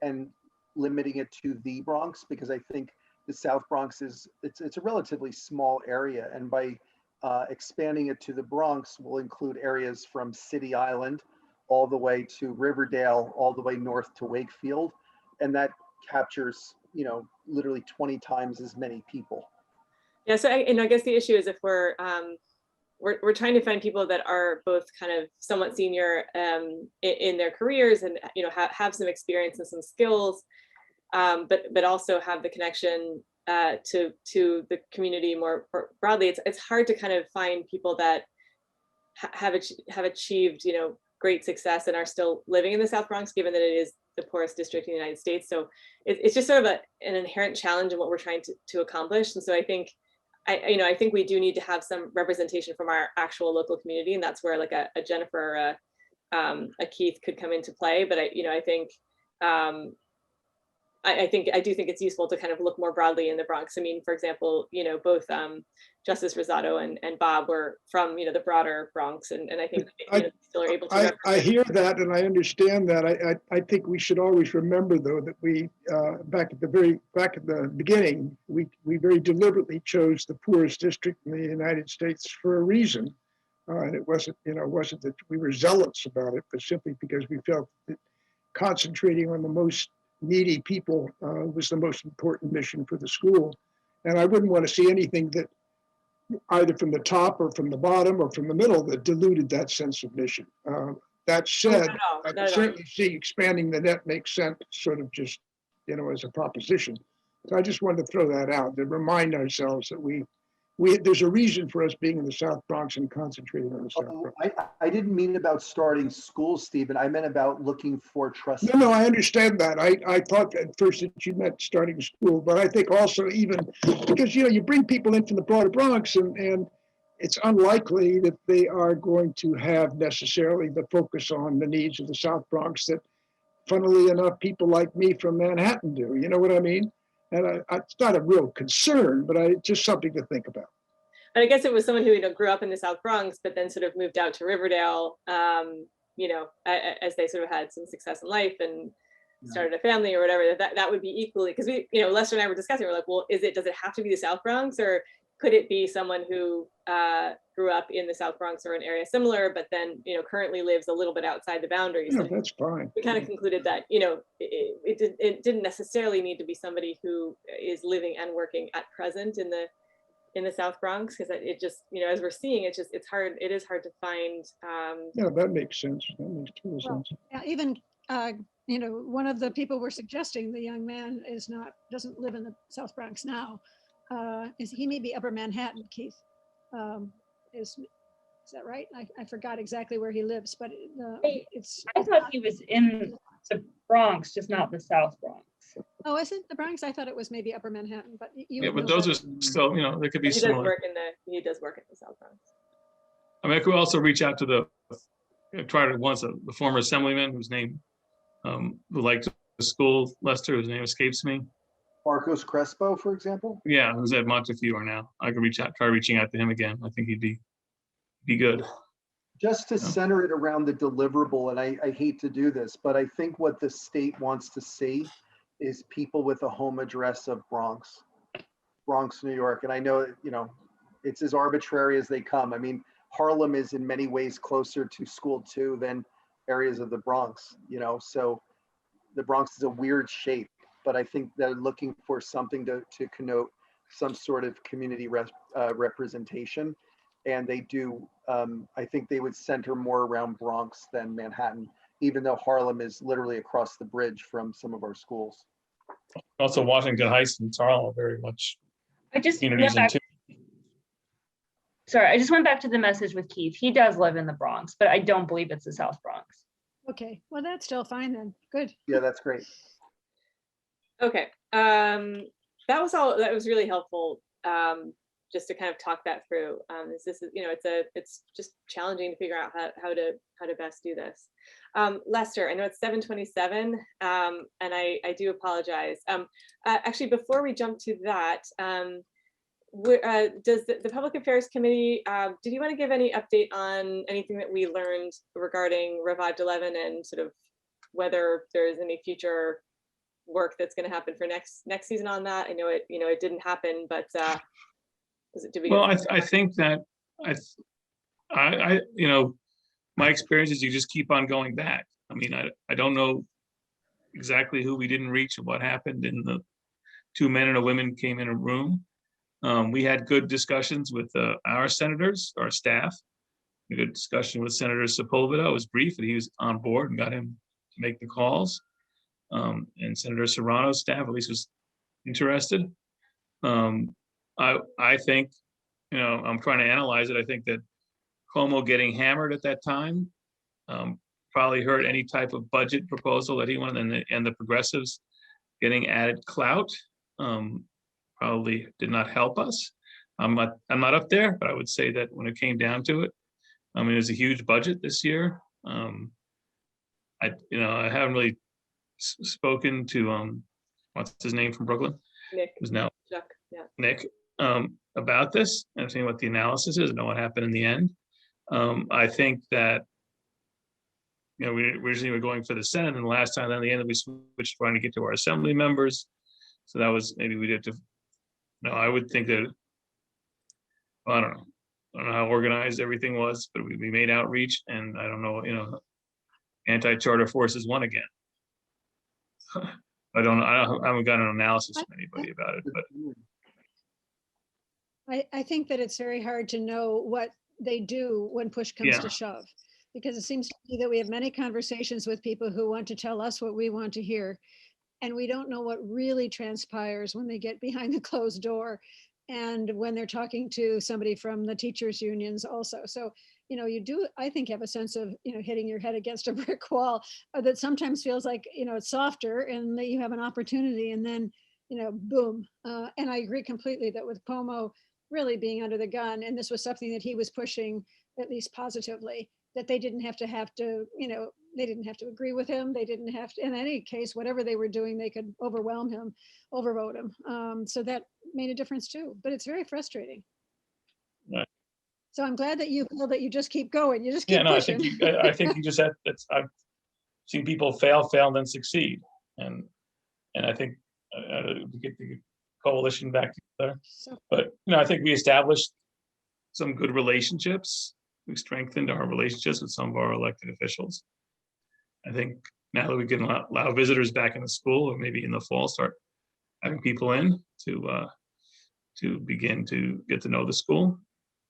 and limiting it to the Bronx, because I think the South Bronx it's a relatively small area, and by expanding it to the Bronx will include areas from City Island all the way to Riverdale, all the way north to Wakefield, and that captures, literally 20 times as many people. Yeah, so I guess the issue is if we're trying to find people that are both kind of somewhat senior in their careers and have some experience and some skills, but also have the connection to the community more broadly. It's hard to kind of find people that have achieved great success and are still living in the South Bronx, given that it is the poorest district in the United States. So it's just sort of an inherent challenge in what we're trying to accomplish. And so I think we do need to have some representation from our actual local community, and that's where like a Jennifer or a Keith could come into play. But I think I do think it's useful to kind of look more broadly in the Bronx. I mean, for example, both Justice Rosado and Bob were from, the broader Bronx, and I think they still are able to I represent. hear that and I understand that. I think we should always remember, though, that we back at the beginning, we very deliberately chose the poorest district in the United States for a reason, and it wasn't that we were zealots about it, but simply because we felt that concentrating on the most needy people was the most important mission for the school, and I wouldn't want to see anything that either from the top or from the bottom or from the middle that diluted that sense of mission. That said, I can certainly see expanding the net makes sense, sort of just, as a proposition. So I just wanted to throw that out to remind ourselves that there's a reason for us being in the South Bronx and concentrating on the South Bronx. I didn't mean about starting schools, Stephen. I meant about looking for trustees. No, I understand that. I thought at first that you meant starting school, but I think also even because, you bring people in from the broader Bronx and it's unlikely that they are going to have necessarily the focus on the needs of the South Bronx that, funnily enough, people like me from Manhattan do. You know what I mean? And it's not a real concern, but it's just something to think about. And I guess it was someone who grew up in the South Bronx, but then sort of moved out to Riverdale, as they sort of had some success in life and started a family or whatever. That would be equally, because Lester and I were discussing. We're like, well, does it have to be the South Bronx, or could it be someone who grew up in the South Bronx or an area similar, but then currently lives a little bit outside the boundaries? Yeah, that's fine. We kind of concluded that it didn't necessarily need to be somebody who is living and working at present in the South Bronx, because it just, as we're seeing, it is hard to find. Yeah, that makes sense. That makes total sense. Yeah, even one of the people we're suggesting, the young man doesn't live in the South Bronx now. He may be Upper Manhattan, Keith. Is that right? I forgot exactly where he lives, but I thought he was in the Bronx, just not the South Bronx. Oh, is it the Bronx? I thought it was maybe Upper Manhattan, but Yeah, but those are still, there could be He does similar. he does work in the South Bronx. I mean, I could also reach out to the former assemblyman whose name, who liked the school, Lester, whose name escapes me. Marcos Crespo, for example? Yeah, who's at Montefiore now. I could try reaching out to him again. I think he'd be good. Just to center it around the deliverable, and I hate to do this, but I think what the state wants to see is people with a home address of Bronx, New York. And I know, it's as arbitrary as they come. I mean, Harlem is in many ways closer to school too than areas of the Bronx, so the Bronx is a weird shape, but I think they're looking for something to connote some sort of community representation. And they do, I think they would center more around Bronx than Manhattan, even though Harlem is literally across the bridge from some of our schools. Also, Washington Heights and Harlem are very much I just communities went in back, sorry, I just went back to the message with Keith. He does live in the Bronx, but I don't believe it's the South Bronx. Okay, well, that's still fine then. Good. Yeah, that's great. Okay, that was really helpful. Just to kind of talk that through. This is, it's just challenging to figure out how to best do this. Lester, I know it's 7:27, and I do apologize. Actually, before we jump to that, does the Public Affairs Committee, did you want to give any update on anything that we learned regarding Revived 11 and sort of whether there's any future work that's going to happen for next season on that? I know it didn't happen, but I think that my experience is you just keep on going back. I mean, I don't know exactly who we didn't reach and what happened, and the 2 men and a woman came in a room. We had good discussions with our senators, our staff. We had a good discussion with Senator Sepulveda. It was brief, but he was on board and got him to make the calls. And Senator Serrano's staff at least was interested. I think, I'm trying to analyze it. I think that Cuomo getting hammered at that time probably hurt any type of budget proposal that he wanted, and the progressives getting added clout probably did not help us. I'm not up there, but I would say that when it came down to it, I mean, it was a huge budget this year. I haven't really spoken to what's his name from Brooklyn, Nick, who's now Chuck, yeah. Nick, about this and seeing what the analysis is and know what happened in the end. I think that, you know, we originally were going for the Senate, and the last time, then the end, we switched trying to get to our assembly members. So that was, maybe we did to, no, I would think that, I don't know. I don't know how organized everything was, but we made outreach, and I don't know, you know, anti-charter forces won again. I haven't got an analysis from anybody about it, but I think that it's very hard to know what they do when push comes Yeah. to shove. Because it seems to me that we have many conversations with people who want to tell us what we want to hear. And we don't know what really transpires when they get behind the closed door and when they're talking to somebody from the teachers unions also. So, you know, you do, I think, have a sense of, you know, hitting your head against a brick wall that sometimes feels like, you know, it's softer and that you have an opportunity and then, you know, boom. And I agree completely that with Cuomo really being under the gun, and this was something that he was pushing, at least positively, that they didn't have to, you know, they didn't have to agree with him. They didn't have to, in any case, whatever they were doing, they could overwhelm him, overvote him. So that made a difference too, but it's very frustrating. Right. So I'm glad that you feel that you just keep going. You just keep yeah, no, pushing. I think you just have, I've seen people fail, and then succeed. And I think we get the coalition back together. So, But, you know, I think we established some good relationships. We strengthened our relationships with some of our elected officials. I think now that we can allow visitors back in the school, or maybe in the fall, start having people in to begin to get to know the school.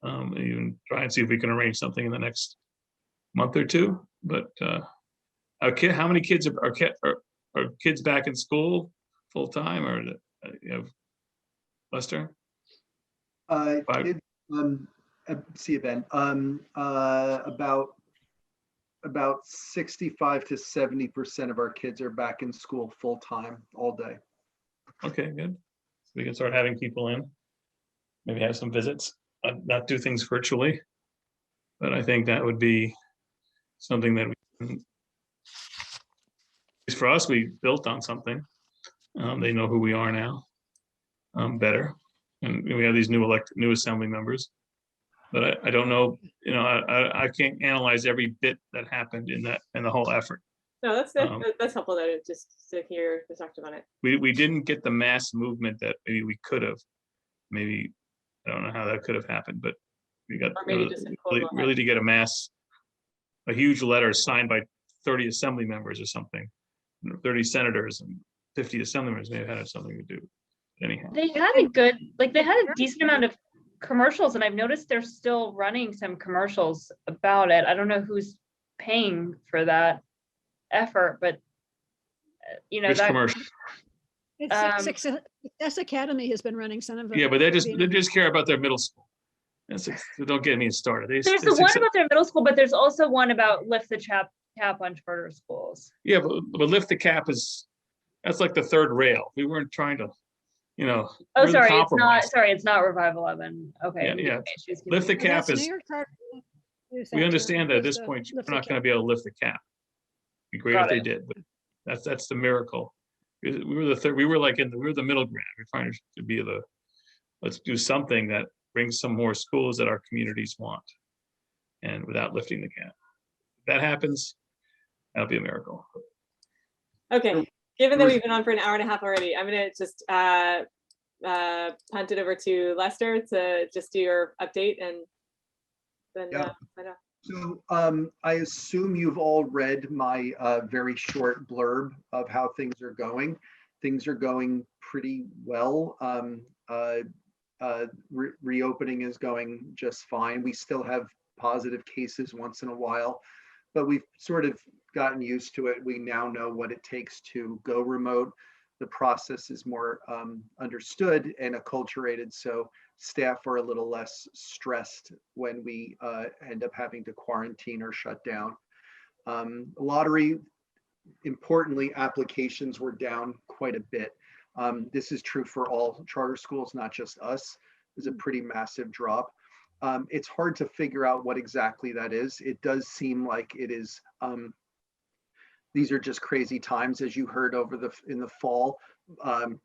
And even try and see if we can arrange something in the next month or two. But how many kids are kids back in school full time, or you know, Lester? Five. See Ben. About 65 to 70% of our kids are back in school full time all day. Okay, good. So we can start having people in, maybe have some visits, not do things virtually. But I think that would be something that for us, we built on something. They know who we are now better. And we have these new assembly members. But I don't know, you know, I can't analyze every bit that happened in the whole effort. No, that's helpful though, just to hear the talk about it. We didn't get the mass movement that maybe we could have. Maybe, I don't know how that could have happened, but we got really to get a huge letter signed by 30 assembly members or something, 30 senators and 50 assembly members may have had something to do. Anyhow, They had a decent amount of commercials, and I've noticed they're still running some commercials about it. I don't know who's paying for that effort, but you know, which that commercial? Success Academy has been running some of them. Yeah, but they just care about their middle school. So don't get me started. there's the one about their middle school, but there's also one about lift the cap on charter schools. Yeah, but lift the cap that's like the third rail. We weren't trying to, you know. Oh, sorry, it's not Revive 11. Okay. Yeah. Lift the cap is. We understand that at this point we're not going to be able to lift the cap. It'd be great if they did, but that's the miracle. We were the third. We were the middle ground. We're trying to be let's do something that brings some more schools that our communities want, and without lifting the cap. If that happens, that'll be a miracle. Okay, given that we've been on for an hour and a half already, I'm gonna just punt it over to Lester to just do your update and then sign off. So I assume you've all read my very short blurb of how things are going. Things are going pretty well. Reopening is going just fine. We still have positive cases once in a while, but we've sort of gotten used to it. We now know what it takes to go remote. The process is more understood and acculturated, so staff are a little less stressed when we end up having to quarantine or shut down. Lottery, importantly, applications were down quite a bit. This is true for all charter schools, not just us. There's a pretty massive drop. It's hard to figure out what exactly that is. It does seem like it is, these are just crazy times, as you heard in the fall.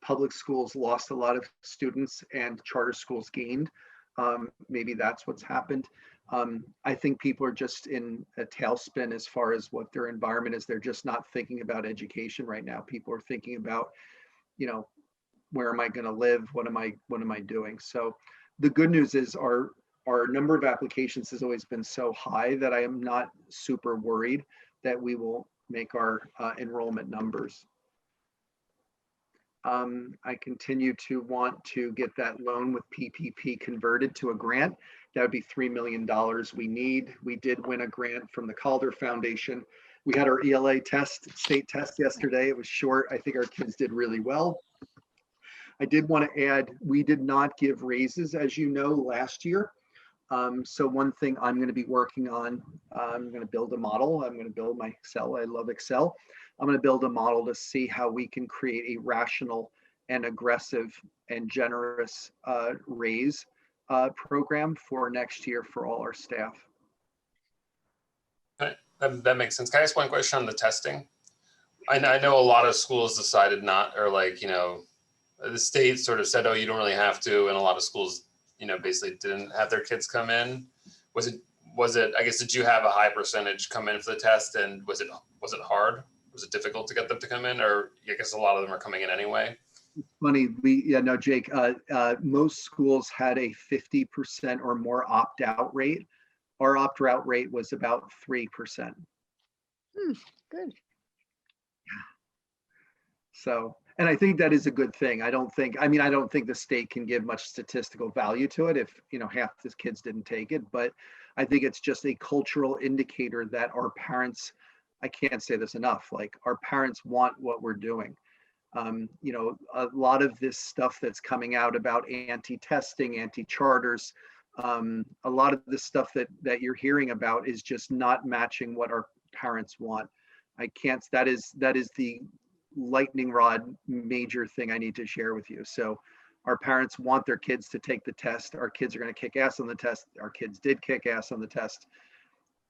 public schools lost a lot of students and charter schools gained. Maybe that's what's happened. I think people are just in a tailspin as far as what their environment is. They're just not thinking about education right now. People are thinking about, you know, where am I going to live? What am I doing? So the good news is our number of applications has always been so high that I am not super worried that we will make our enrollment numbers. I continue to want to get that loan with PPP converted to a grant. That would be $3 million we need. We did win a grant from the Calder Foundation. We had our ELA test, state test yesterday. It was short. I think our kids did really well. I did want to add, we did not give raises, as you know, last year. So one thing I'm going to be working on, I'm going to build a model. I'm going to build my Excel. I love Excel. I'm going to build a model to see how we can create a rational and aggressive and generous raise program for next year for all our staff. That makes sense. Can I ask one question on the testing? I know a lot of schools decided not, or like, you know, the state sort of said, oh, you don't really have to. And a lot of schools, you know, basically didn't have their kids come in. Was it, I guess, did you have a high percentage come in for the test, and was it hard? Was it difficult to get them to come in, or I guess a lot of them are coming in anyway? Funny, Jake, most schools had a 50% or more opt-out rate. Our opt-out rate was about 3%. Good. So, and I think that is a good thing. I don't think the state can give much statistical value to it if, you know, half the kids didn't take it, but I think it's just a cultural indicator that our parents, I can't say this enough, like our parents want what we're doing. You know, a lot of this stuff that's coming out about anti-testing, anti-charters, a lot of the stuff that you're hearing about is just not matching what our parents want. That is the lightning rod major thing I need to share with you. So our parents want their kids to take the test. Our kids are going to kick ass on the test. Our kids did kick ass on the test.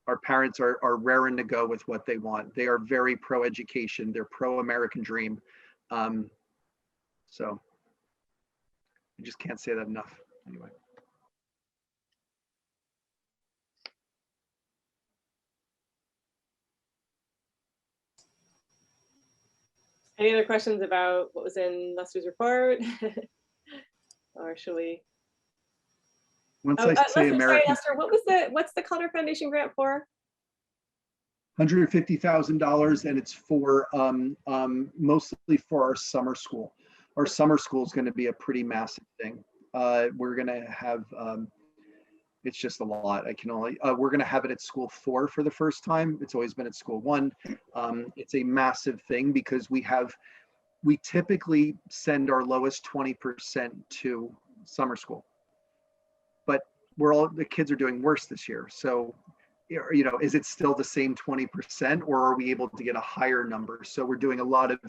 Our parents are raring to go with what they want. They are very pro-education. They're pro-American dream. So I just can't say that enough. Anyway. Any other questions about what was in Lester's report? Or should we? Once Oh, I say Lester, sorry, American, Lester, what's the Calder Foundation grant for? $150,000, and it's for mostly for our summer school. Our summer school is going to be a pretty massive thing. We're going to have, it's just a lot. We're going to have it at school 4 for the first time. It's always been at school 1. It's a massive thing because we typically send our lowest 20% to summer school, but the kids are doing worse this year. So, you know, is it still the same 20%, or are we able to get a higher number? So we're doing a lot of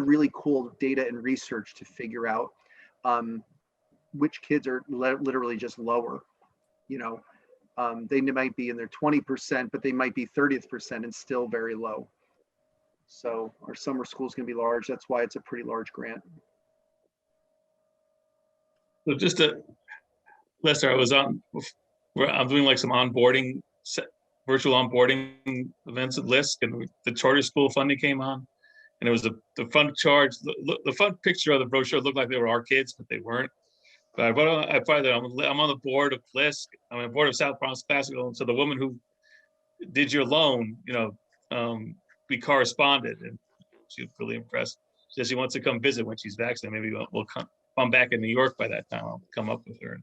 really cool data and research to figure out which kids are literally just lower. You know, they might be in their 20%, but they might be 30th% and still very low. So our summer school is going to be large. That's why it's a pretty large grant. So just Lester, I'm doing like some onboarding, virtual onboarding events at LISC, and the charter school funding came on, and it was the fund charge. The fund picture of the brochure looked like they were our kids, but they weren't. But I'm on the board of LISC. I'm on the board of South Bronx Classical, and so the woman who did your loan, you know, we corresponded, and she was really impressed. She says she wants to come visit when she's vaccinated. Maybe we'll come. If I'm back in New York by that time, I'll come up with her and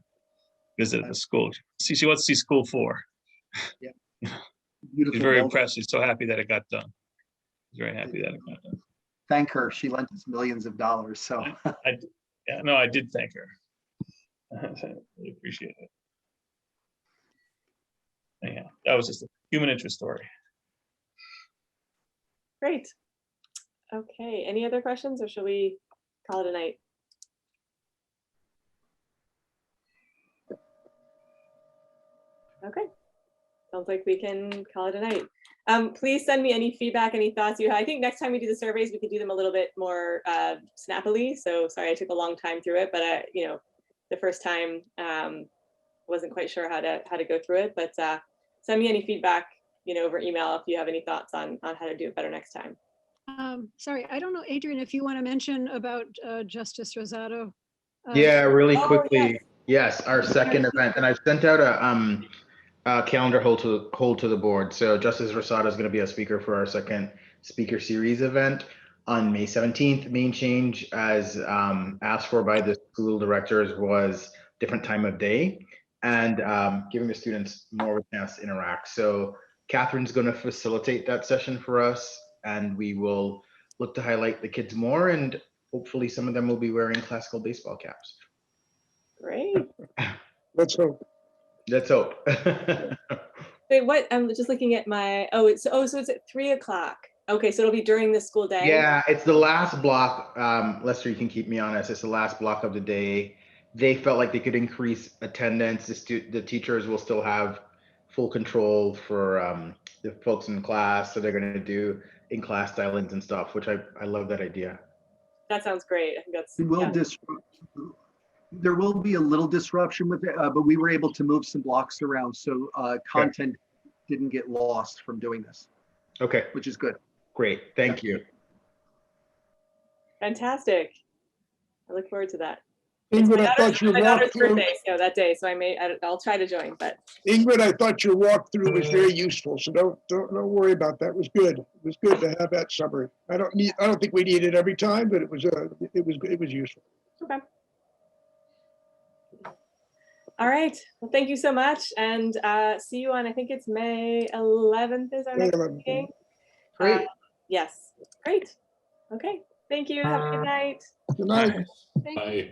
visit the school. She wants to see school 4. Yeah. She's very impressed. She's so happy that it got done. She's very happy that it got done. Thank her. She lent us millions of dollars. So I did thank her. I really appreciate it. Yeah, that was just a human interest story. Great. Okay, any other questions, or should we call it a night? Okay, sounds like we can call it a night. Please send me any feedback, any thoughts you have. I think next time we do the surveys, we could do them a little bit more snappily. So sorry, I took a long time through it, but you know, the first time wasn't quite sure how to go through it. But send me any feedback, you know, over email if you have any thoughts on how to do it better next time. Sorry, I don't know, Adrian, if you want to mention about Justice Rosado. Yeah, really Oh, quickly. Yes, our second event, and I've sent out a calendar hold to the board. So Justice Rosado is going to be a speaker for our second speaker series event on May 17th. Main change, as asked for by the school directors, was different time of day and giving the students more of a chance to interact. So Catherine's going to facilitate that session for us, and we will look to highlight the kids more, and hopefully some of them will be wearing classical baseball caps. Great. Let's hope. Let's hope. Wait, what? I'm just looking at my, so it's at 3 o'clock. Okay, so it'll be during the school day? Yeah, it's the last block. Lester, you can keep me honest. It's the last block of the day. They felt like they could increase attendance. The teachers will still have full control for the folks in class. So they're going to do in-class dial-ins and stuff, which I love that idea. That sounds great. I think that's, It will yeah. There will be a little disruption with it, but we were able to move some blocks around, so content didn't get lost from doing this, Okay, which is good. great. Thank you. Fantastic. I look forward to that. It's Ingrid, I thought your my daughter's walkthrough, birthday, so that day, so I'll try to join, but Ingrid, I thought your walkthrough was very useful, so don't worry about that. It was good. It was good to have that summary. I don't think we need it every time, but it was useful. okay. All right. Well, thank you so much, and see you on, I think it's May 11th is our next meeting. Great. Yes. Great. Okay. Thank you. Have a good night. Good night. Thank you. Bye.